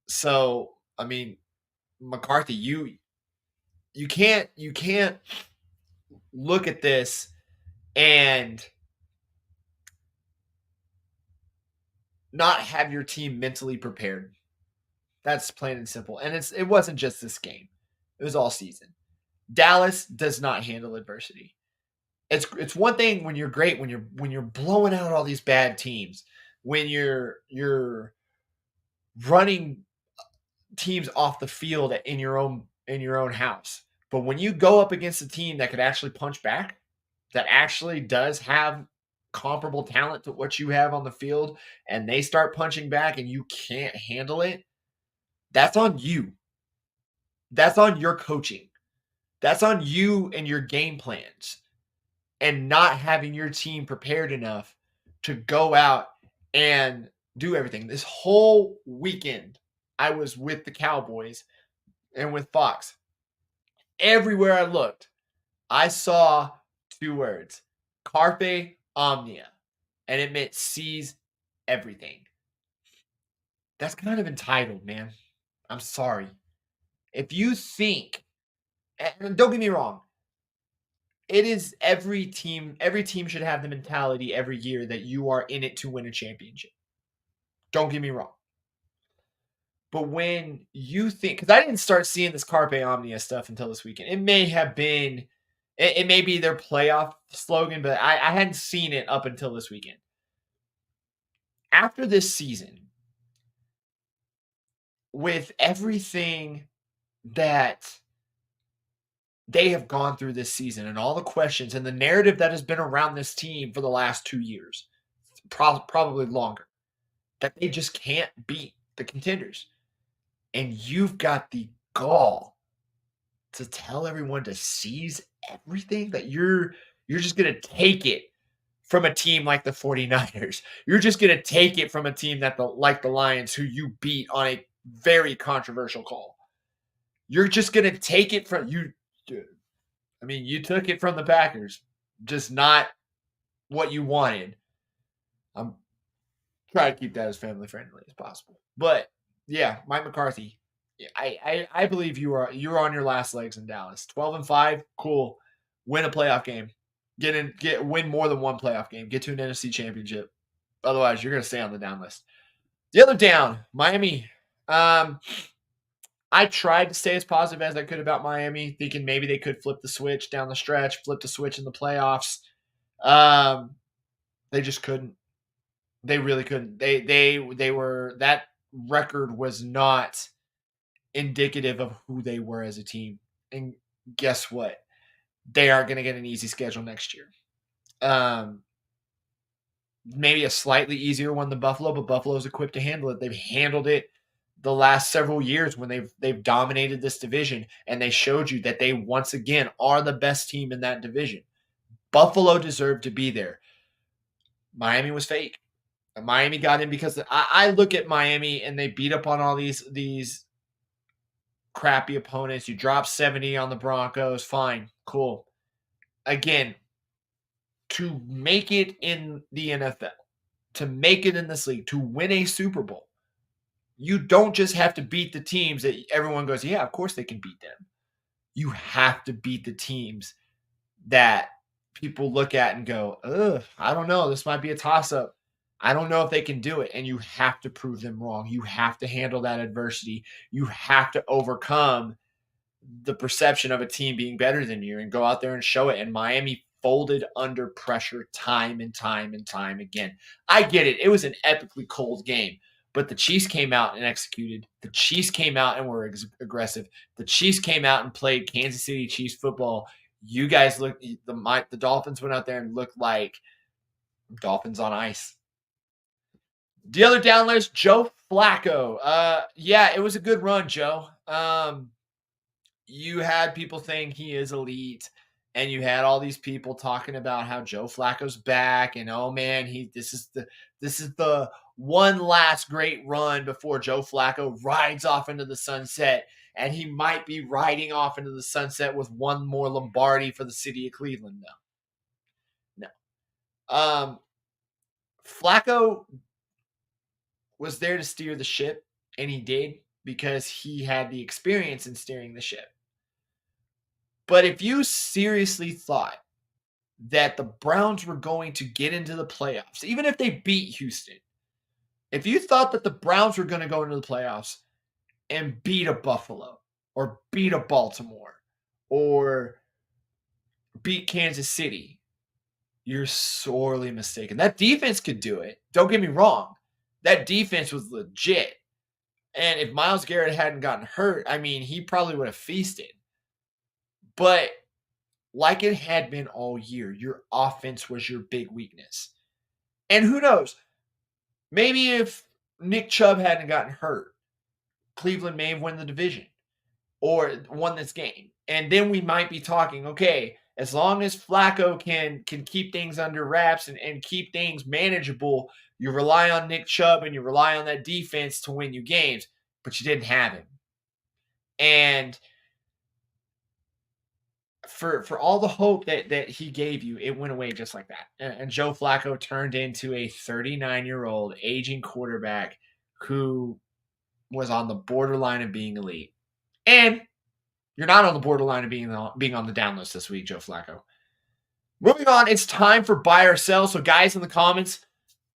So, I mean, McCarthy, you can't look at this and not have your team mentally prepared. That's plain and simple. And it wasn't just this game. It was all season. Dallas does not handle adversity. It's one thing when you're great, when you're blowing out all these bad teams, when you're running teams off the field in your own house. But when you go up against a team that could actually punch back, that actually does have comparable talent to what you have on the field, and they start punching back and you can't handle it, that's on you. That's on your coaching. That's on you and your game plans and not having your team prepared enough to go out and do everything. This whole weekend, I was with the Cowboys and with Fox. Everywhere I looked, I saw two words: Carpe Omnia, and it meant seize everything. That's kind of entitled, man. I'm sorry. If you think, and don't get me wrong, it is every team should have the mentality every year that you are in it to win a championship. Don't get me wrong. But when you think, because I didn't start seeing this Carpe Omnia stuff until this weekend. It may have been, it may be their playoff slogan, but I hadn't seen it up until this weekend. After this season, with everything that they have gone through this season and all the questions and the narrative that has been around this team for the last 2 years, probably longer, that they just can't beat the contenders. And you've got the gall to tell everyone to seize everything, that you're just going to take it from a team like the 49ers. You're just going to take it from a team like the Lions, who you beat on a very controversial call. You're just going to take it from you. I mean, you took it from the Packers, just not what you wanted. I'm trying to keep that as family friendly as possible. But yeah, Mike McCarthy, I believe you're on your last legs in Dallas. 12-5, cool. Win a playoff game. Win more than one playoff game. Get to an NFC championship. Otherwise, you're going to stay on the down list. The other down, Miami. I tried to stay as positive as I could about Miami, thinking maybe they could flip the switch down the stretch, flip the switch in the playoffs. They just couldn't. They really couldn't. They were, that record was not indicative of who they were as a team. And guess what? They aren't going to get an easy schedule next year. Maybe a slightly easier one than Buffalo, but Buffalo's equipped to handle it. They've handled it the last several years when they've dominated this division, and they showed you that they once again are the best team in that division. Buffalo deserved to be there. Miami was fake. Miami got in because I look at Miami and they beat up on all these crappy opponents. You drop 70 on the Broncos. Fine. Cool. Again, to make it in the NFL, to make it in this league, to win a Super Bowl, you don't just have to beat the teams that everyone goes, yeah, of course they can beat them. You have to beat the teams that people look at and go, ugh, I don't know. This might be a toss-up. I don't know if they can do it. And you have to prove them wrong. You have to handle that adversity. You have to overcome the perception of a team being better than you and go out there and show it. And Miami folded under pressure time and time and time again. I get it. It was an epically cold game. But the Chiefs came out and executed. The Chiefs came out and were aggressive. The Chiefs came out and played Kansas City Chiefs football. You guys looked, the Dolphins went out there and looked like Dolphins on ice. The other down list, Joe Flacco. Yeah, it was a good run, Joe. You had people saying he is elite, and you had all these people talking about how Joe Flacco's back, and oh man, this is the one last great run before Joe Flacco rides off into the sunset, and he might be riding off into the sunset with one more Lombardi for the city of Cleveland. No. Flacco was there to steer the ship, and he did because he had the experience in steering the ship. But if you seriously thought that the Browns were going to get into the playoffs, even if they beat Houston, if you thought that the Browns were going to go into the playoffs and beat a Buffalo or beat a Baltimore or beat Kansas City, you're sorely mistaken. That defense could do it. Don't get me wrong. That defense was legit. And if Myles Garrett hadn't gotten hurt, I mean, he probably would have feasted. But like it had been all year, your offense was your big weakness. And who knows? Maybe if Nick Chubb hadn't gotten hurt, Cleveland may have won the division or won this game. And then we might be talking, okay, as long as Flacco can keep things under wraps and keep things manageable, you rely on Nick Chubb and you rely on that defense to win you games, but you didn't have him. And for all the hope that he gave you, it went away just like that. And Joe Flacco turned into a 39-year-old aging quarterback who was on the borderline of being elite. And you're not on the borderline of being on the down list this week, Joe Flacco. Moving on, it's time for buy or sell. So guys in the comments,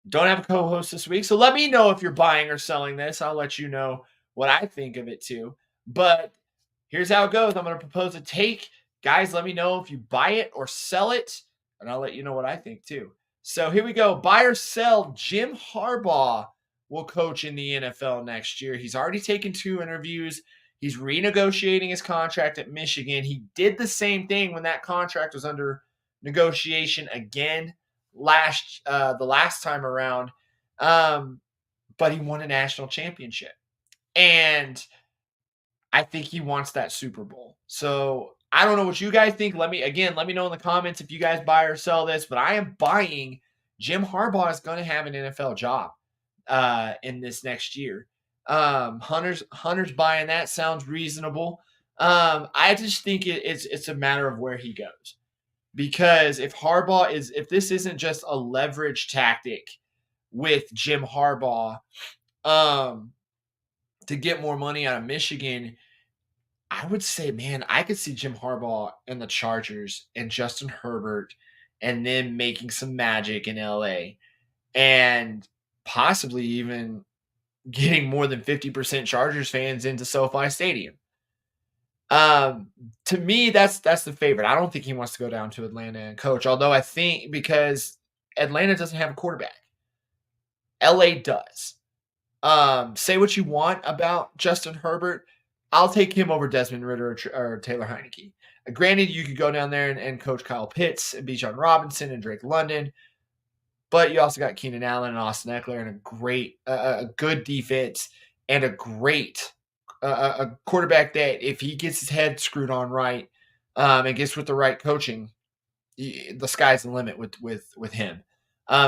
don't have a co-host this week. So let me know if you're buying or selling this. I'll let you know what I think of it too. But here's how it goes. I'm going to propose a take. Guys, let me know if you buy it or sell it, and I'll let you know what I think too. So here we go. Buy or sell. Jim Harbaugh will coach in the NFL next year. He's already taken 2 interviews. He's renegotiating his contract at Michigan. He did the same thing when that contract was under negotiation again the last time around. But he won a national championship. And I think he wants that Super Bowl. So I don't know what you guys think. Let me know in the comments if you guys buy or sell this, but I am buying. Jim Harbaugh is going to have an NFL job in this next year. Hunter's buying that. Sounds reasonable. I just think it's a matter of where he goes. Because if this isn't just a leverage tactic with Jim Harbaugh to get more money out of Michigan, I would say, man, I could see Jim Harbaugh and the Chargers and Justin Herbert and them making some magic in LA and possibly even getting more than 50% Chargers fans into SoFi Stadium. To me, that's the favorite. I don't think he wants to go down to Atlanta and coach, although I think because Atlanta doesn't have a quarterback. LA does. Say what you want about Justin Herbert. I'll take him over Desmond Ridder or Taylor Heineke. Granted, you could go down there and coach Kyle Pitts and Bijan Robinson and Drake London, but you also got Keenan Allen and Austin Eckler and a good defense and a great a quarterback that if he gets his head screwed on right and gets with the right coaching, the sky's the limit with him.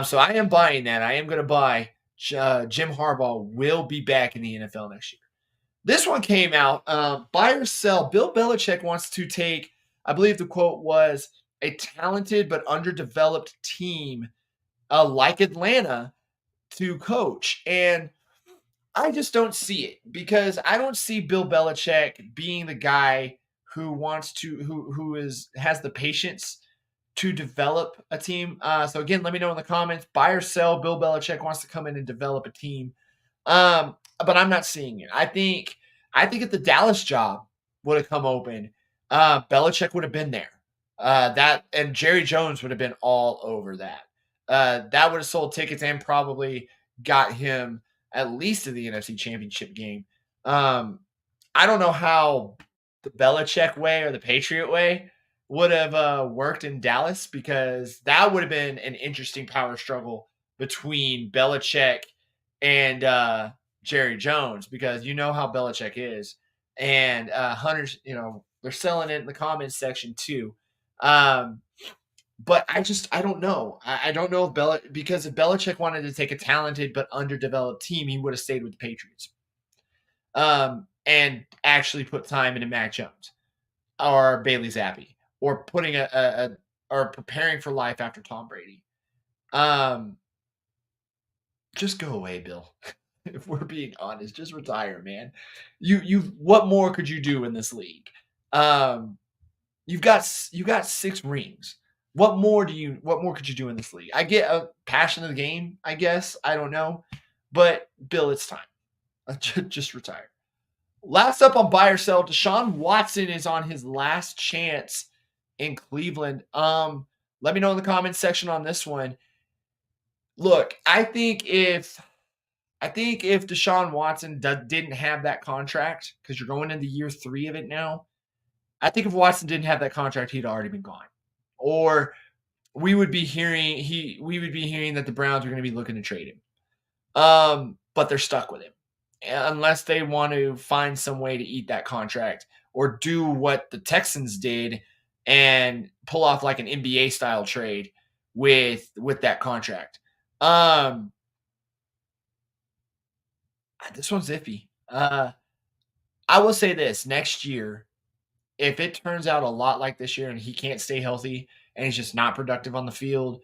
So I am buying that. I am going to buy Jim Harbaugh will be back in the NFL next year. This one came out, buy or sell. Bill Belichick wants to take, I believe the quote was, a talented but underdeveloped team like Atlanta to coach. And I just don't see it because I don't see Bill Belichick being the guy who wants to, has the patience to develop a team. So again, let me know in the comments, buy or sell. Bill Belichick wants to come in and develop a team. But I'm not seeing it. I think if the Dallas job would have come open, Belichick would have been there. And Jerry Jones would have been all over that. That would have sold tickets and probably got him at least to the NFC Championship game. I don't know how the Belichick way or the Patriot way would have worked in Dallas because that would have been an interesting power struggle between Belichick and Jerry Jones because you know how Belichick is. And Hunter's, they're selling it in the comments section too. But I don't know. I don't know because if Belichick wanted to take a talented but underdeveloped team, he would have stayed with the Patriots. And actually put time into Mac Jones or Bailey Zappi or putting or preparing for life after Tom Brady. Just go away, Bill. If we're being honest, just retire, man. What more could you do in this league? You've got 6 rings. What more could you do in this league? I get a passion of the game, I guess. I don't know. But Bill, it's time. Just retire. Last up on buy or sell, Deshaun Watson is on his last chance in Cleveland. Let me know in the comments section on this one. Look, I think if Deshaun Watson didn't have that contract, because you're going into year 3 of it now, I think if Watson didn't have that contract, he'd already been gone. Or we would be hearing that the Browns are going to be looking to trade him. But they're stuck with him. Unless they want to find some way to eat that contract or do what the Texans did and pull off like an NBA style trade with that contract. This one's iffy. I will say this: next year, if it turns out a lot like this year and he can't stay healthy and he's just not productive on the field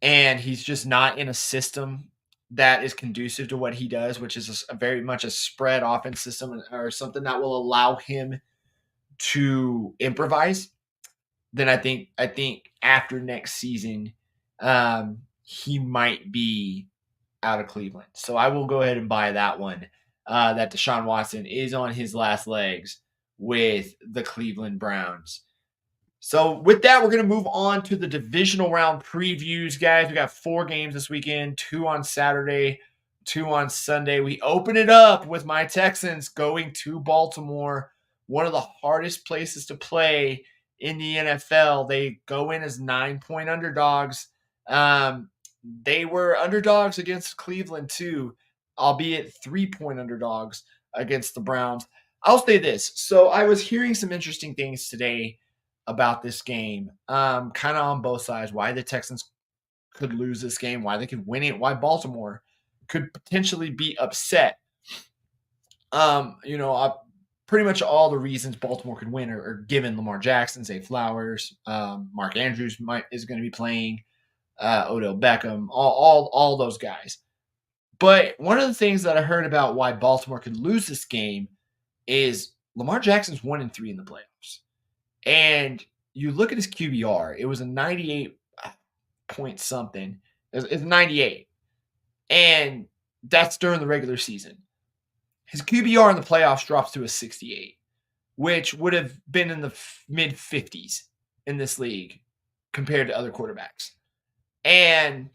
and he's just not in a system that is conducive to what he does, which is a very much a spread offense system or something that will allow him to improvise, then I think after next season, he might be out of Cleveland. So I will go ahead and buy that one, that Deshaun Watson is on his last legs with the Cleveland Browns. So with that, we're going to move on to the divisional round previews, guys. We got 4 games this weekend, 2 on Saturday, 2 on Sunday. We open it up with my Texans going to Baltimore, one of the hardest places to play in the NFL. They go in as 9-point underdogs. They were underdogs against Cleveland too, albeit 3-point underdogs against the Browns. I'll say this. So I was hearing some interesting things today about this game, kind of on both sides, why the Texans could lose this game, why they could win it, why Baltimore could potentially be upset. Pretty much all the reasons Baltimore could win are given. Lamar Jackson, Zay Flowers, Mark Andrews is going to be playing, Odell Beckham, all those guys. But one of the things that I heard about why Baltimore could lose this game is Lamar Jackson's 1-3 in the playoffs. And you look at his QBR, it was a 98 point something. It's 98. And that's during the regular season. His QBR in the playoffs drops to a 68, which would have been in the mid 50s in this league compared to other quarterbacks. And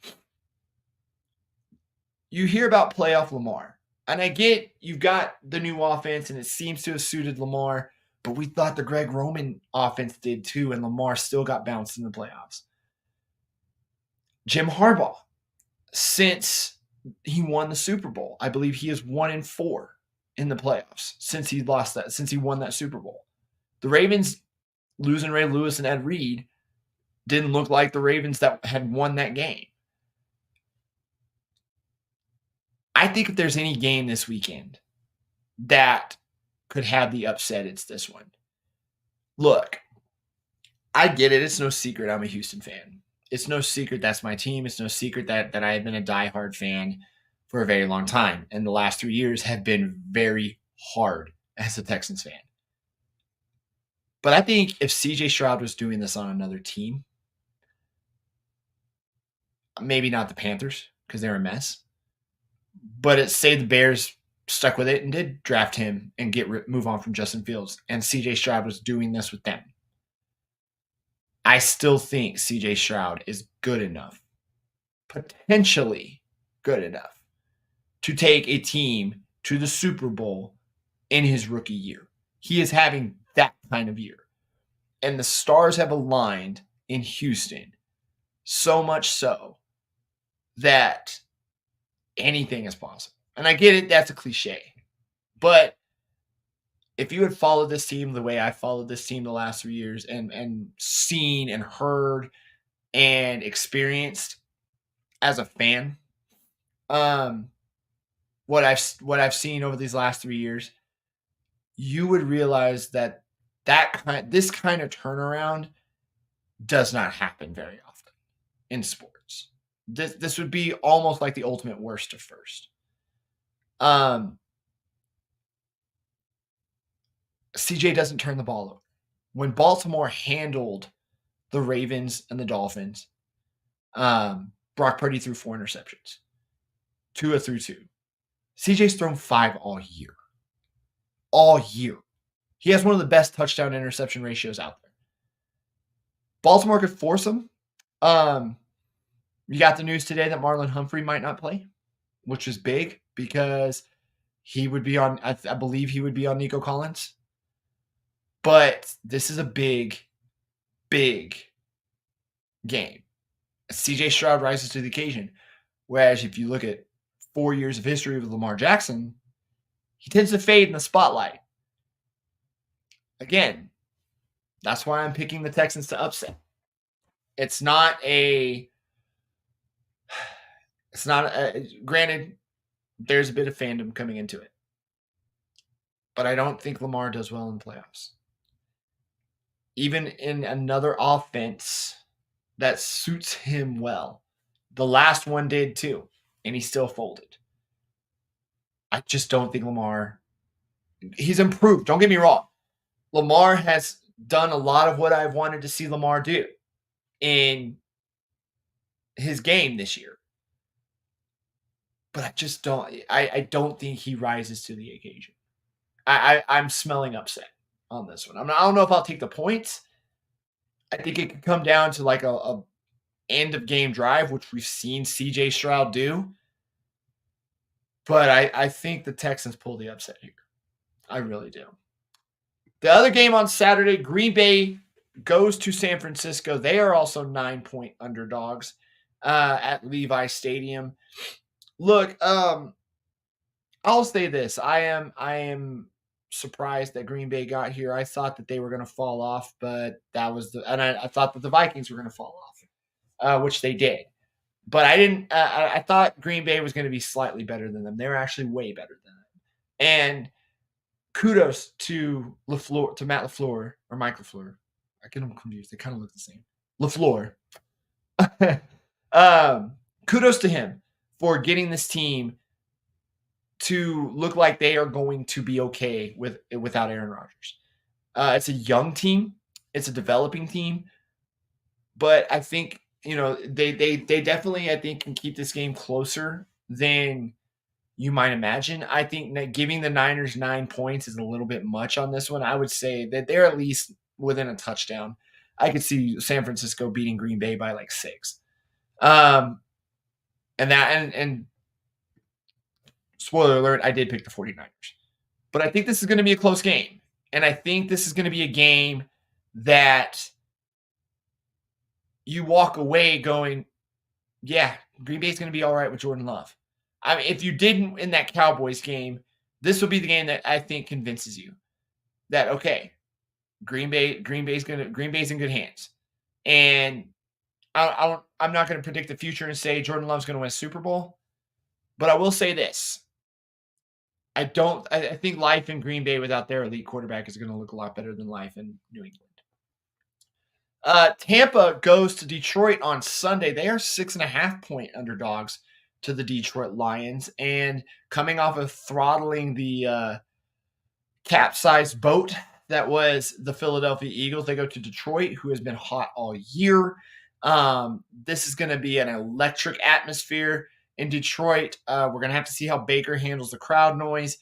you hear about playoff Lamar. And I get you've got the new offense and it seems to have suited Lamar, but we thought the Greg Roman offense did too, and Lamar still got bounced in the playoffs. Jim Harbaugh, since he won the Super Bowl, I believe he is 1-4 in the playoffs since he won that Super Bowl. The Ravens losing Ray Lewis and Ed Reed didn't look like the Ravens that had won that game. I think if there's any game this weekend that could have the upset, it's this one. Look, I get it. It's no secret I'm a Houston fan. It's no secret that's my team. It's no secret that I have been a diehard fan for a very long time. And the last 3 years have been very hard as a Texans fan. But I think if CJ Stroud was doing this on another team, maybe not the Panthers because they're a mess, but say the Bears stuck with it and did draft him and move on from Justin Fields, and CJ Stroud was doing this with them, I still think CJ Stroud is good enough, potentially good enough, to take a team to the Super Bowl in his rookie year. He is having that kind of year. And the stars have aligned in Houston so much so that anything is possible. And I get it, that's a cliche. But if you had followed this team the way I followed this team the last 3 years and seen and heard and experienced as a fan, what I've seen over these last 3 years, you would realize that this kind of turnaround does not happen very often in sports. This would be almost like the ultimate worst of first. CJ doesn't turn the ball over. When Baltimore handled the Ravens and the Dolphins, Brock Purdy threw 4 interceptions. Tua threw 2. CJ's thrown 5 all year. All year. He has one of the best touchdown interception ratios out there. Baltimore could force him. You got the news today that Marlon Humphrey might not play, which is big because he would be on, I believe he would be on Nico Collins. But this is a big, big game. CJ Stroud rises to the occasion. Whereas if you look at 4 years of history with Lamar Jackson, he tends to fade in the spotlight. Again, that's why I'm picking the Texans to upset. It's not granted, there's a bit of fandom coming into it. But I don't think Lamar does well in playoffs. Even in another offense that suits him well. The last one did too, and he still folded. I just don't think Lamar, he's improved. Don't get me wrong. Lamar has done a lot of what I've wanted to see Lamar do in his game this year. But I don't think he rises to the occasion. I'm smelling upset on this one. I don't know if I'll take the points. I think it could come down to like a end of game drive, which we've seen CJ Stroud do. But I think the Texans pull the upset here. I really do. The other game on Saturday, Green Bay goes to San Francisco. They are also 9-point underdogs at Levi Stadium. Look, I'll say this. I am surprised that Green Bay got here. I thought that they were going to fall off, but I thought that the Vikings were going to fall off, which they did. But I didn't. I thought Green Bay was going to be slightly better than them. They were actually way better than them. And kudos to Matt LaFleur or Mike LaFleur. I get them confused. They kind of look the same. LaFleur. Kudos to him for getting this team to look like they are going to be okay without Aaron Rodgers. It's a young team. It's a developing team. But I think, they definitely, I think, can keep this game closer than you might imagine. I think that giving the Niners 9 points is a little bit much on this one. I would say that they're at least within a touchdown. I could see San Francisco beating Green Bay by like 6. And spoiler alert, I did pick the 49ers. But I think this is going to be a close game. And I think this is going to be a game that you walk away going, yeah, Green Bay's going to be all right with Jordan Love. I mean, if you didn't in that Cowboys game, this will be the game that I think convinces you that, okay, Green Bay's in good hands. And I'm not going to predict the future and say Jordan Love's going to win a Super Bowl. But I will say this. I think life in Green Bay without their elite quarterback is going to look a lot better than life in New England. Tampa goes to Detroit on Sunday. They are 6.5-point underdogs to the Detroit Lions. And coming off of throttling the capsized boat that was the Philadelphia Eagles, they go to Detroit, who has been hot all year. This is going to be an electric atmosphere in Detroit. We're going to have to see how Baker handles the crowd noise.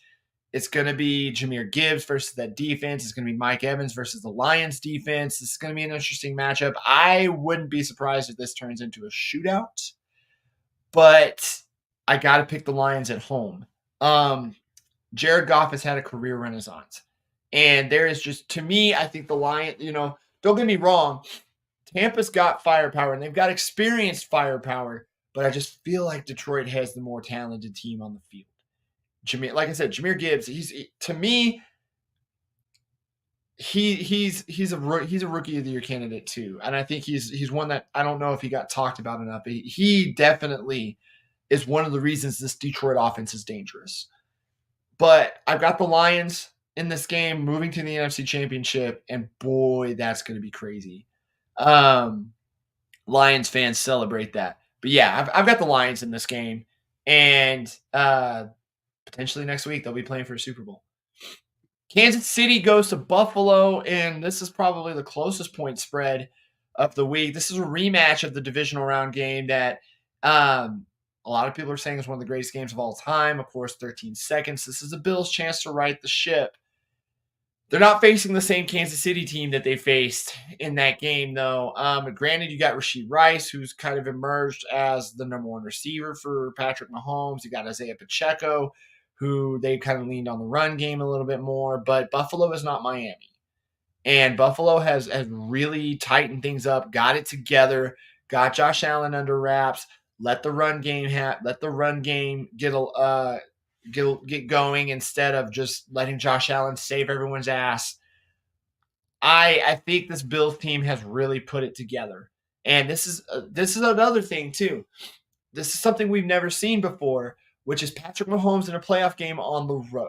It's going to be Jahmyr Gibbs versus that defense. It's going to be Mike Evans versus the Lions defense. This is going to be an interesting matchup. I wouldn't be surprised if this turns into a shootout, but I got to pick the Lions at home. Jared Goff has had a career renaissance, and there is just, to me, I think the Lions, don't get me wrong, Tampa's got firepower, and they've got experienced firepower, but I just feel like Detroit has the more talented team on the field. Like I said, Jahmyr Gibbs, he's a rookie of the year candidate too. And I think he's one that I don't know if he got talked about enough, but he definitely is one of the reasons this Detroit offense is dangerous. But I've got the Lions in this game moving to the NFC Championship, and boy, that's going to be crazy. Lions fans celebrate that. But yeah, I've got the Lions in this game, and potentially next week they'll be playing for a Super Bowl. Kansas City goes to Buffalo, and this is probably the closest point spread of the week. This is a rematch of the divisional round game that a lot of people are saying is one of the greatest games of all time. Of course, 13 seconds. This is the Bills' chance to right the ship. They're not facing the same Kansas City team that they faced in that game, though. Granted, you got Rashee Rice, who's kind of emerged as the number one receiver for Patrick Mahomes. You got Isaiah Pacheco, who they kind of leaned on the run game a little bit more. But Buffalo is not Miami. And Buffalo has really tightened things up, got it together, got Josh Allen under wraps, let the run game get going instead of just letting Josh Allen save everyone's ass. I think this Bills team has really put it together. And this is another thing too. This is something we've never seen before, which is Patrick Mahomes in a playoff game on the road.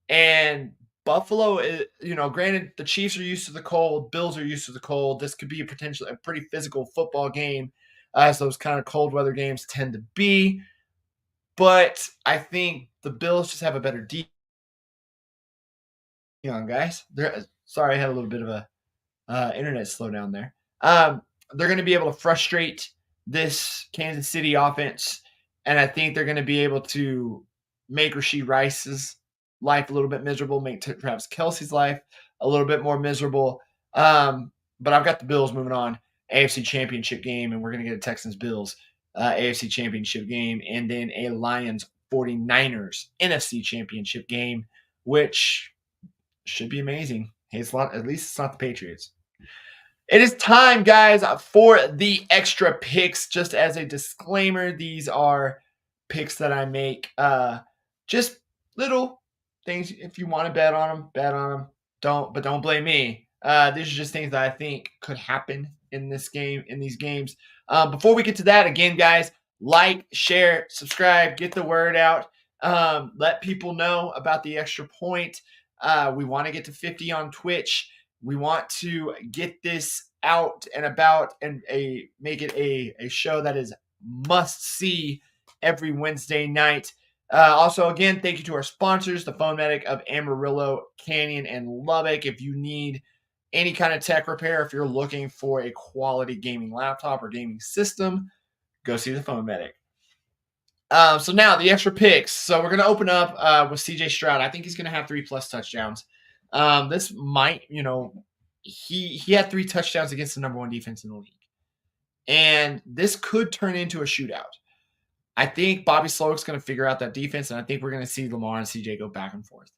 And Buffalo is, granted, the Chiefs are used to the cold, Bills are used to the cold. This could be a pretty physical football game, as those kind of cold weather games tend to be. But I think the Bills just have a better defense. Hang on, guys. Sorry, I had a little bit of a internet slowdown there. They're going to be able to frustrate this Kansas City offense, and I think they're going to be able to make Rashee Rice's life a little bit miserable, make Travis Kelce's life a little bit more miserable. But I've got the Bills moving on. AFC Championship game, and we're going to get a Texans-Bills AFC Championship game, and then a Lions 49ers NFC Championship game, which should be amazing. Hey, at least it's not the Patriots. It is time, guys, for the extra picks. Just as a disclaimer, these are picks that I make. Just little things. If you want to bet on them, bet on them. Don't blame me. These are just things that I think could happen in these games. Before we get to that, again, guys, like, share, subscribe, get the word out. Let people know about the extra point. We want to get to 50 on Twitch. We want to get this out and about and make it a show that is must see every Wednesday night. Also, again, thank you to our sponsors, the Phone Medic of Amarillo, Canyon, and Lubbock. If you need any kind of tech repair, if you're looking for a quality gaming laptop or gaming system, go see the Phone Medic. So now the extra picks. So we're going to open up with CJ Stroud. I think he's going to have 3+ touchdowns. This might, he had 3 touchdowns against the number 1 defense in the league. And this could turn into a shootout. I think Bobby Slowick's going to figure out that defense, and I think we're going to see Lamar and CJ go back and forth.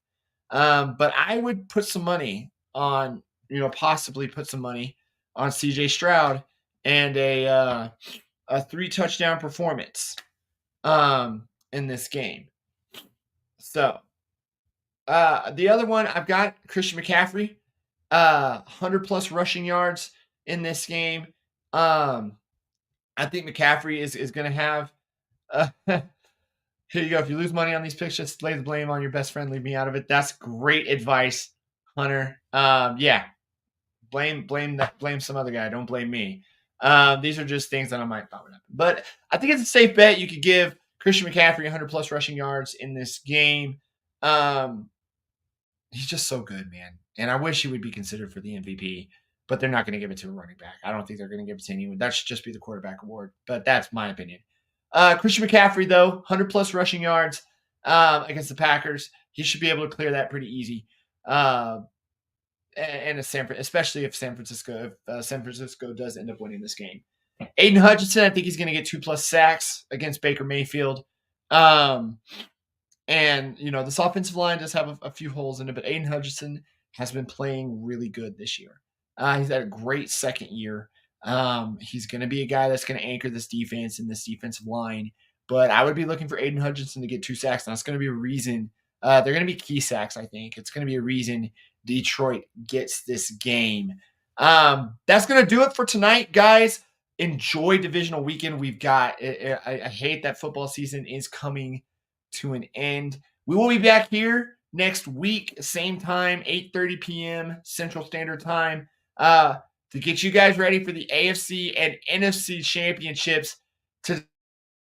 But I would put some money on, possibly put some money on CJ Stroud and a 3-touchdown performance in this game. So the other one, I've got Christian McCaffrey, 100+ rushing yards in this game. I think McCaffrey is going to have here you go. If you lose money on these picks, just lay the blame on your best friend. Leave me out of it. That's great advice, Hunter. Yeah, blame some other guy. Don't blame me. These are just things that I might thought would happen. But I think it's a safe bet. You could give Christian McCaffrey 100+ rushing yards in this game. He's just so good, man. And I wish he would be considered for the MVP, but they're not going to give it to a running back. I don't think they're going to give it to anyone. That should just be the quarterback award, but that's my opinion. Christian McCaffrey, though, 100+ rushing yards against the Packers. He should be able to clear that pretty easy. And especially if San Francisco does end up winning this game. Aiden Hutchinson, I think he's going to get 2+ sacks against Baker Mayfield. And, this offensive line does have a few holes in it, but Aiden Hutchinson has been playing really good this year. He's had a great second year. He's going to be a guy that's going to anchor this defense and this defensive line. But I would be looking for Aiden Hutchinson to get 2 sacks. And that's going to be a reason. They're going to be key sacks, I think. It's going to be a reason Detroit gets this game. That's going to do it for tonight, guys. Enjoy Divisional Weekend. We've got I hate that football season is coming to an end. We will be back here next week, same time, 8:30 p.m. Central Standard Time, to get you guys ready for the AFC and NFC championships to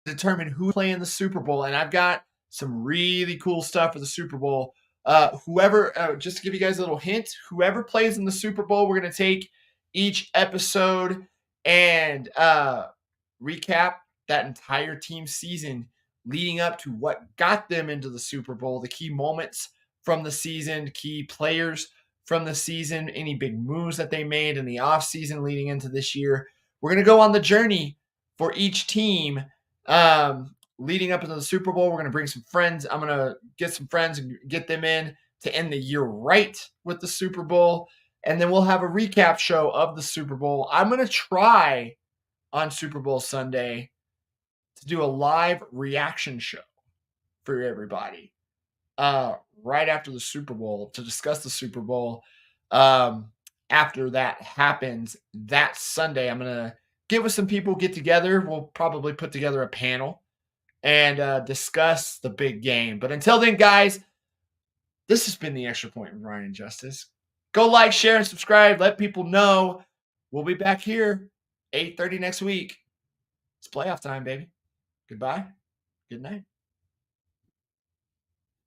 determine who play in the Super Bowl. And I've got some really cool stuff for the Super Bowl. Just to give you guys a little hint, whoever plays in the Super Bowl, we're going to take each episode and recap that entire team season leading up to what got them into the Super Bowl, the key moments from the season, key players from the season, any big moves that they made in the offseason leading into this year. We're going to go on the journey for each team leading up into the Super Bowl. We're going to bring some friends. I'm going to get some friends and get them in to end the year right with the Super Bowl. And then we'll have a recap show of the Super Bowl. I'm going to try on Super Bowl Sunday to do a live reaction show for everybody right after the Super Bowl to discuss the Super Bowl. After that happens that Sunday, I'm going to get with some people, get together. We'll probably put together a panel and discuss the big game. But until then, guys, this has been the Extra Point with Ryan and Justice. Go like, share, and subscribe. Let people know. We'll be back here 8:30 next week. It's playoff time, baby. Goodbye. Good night.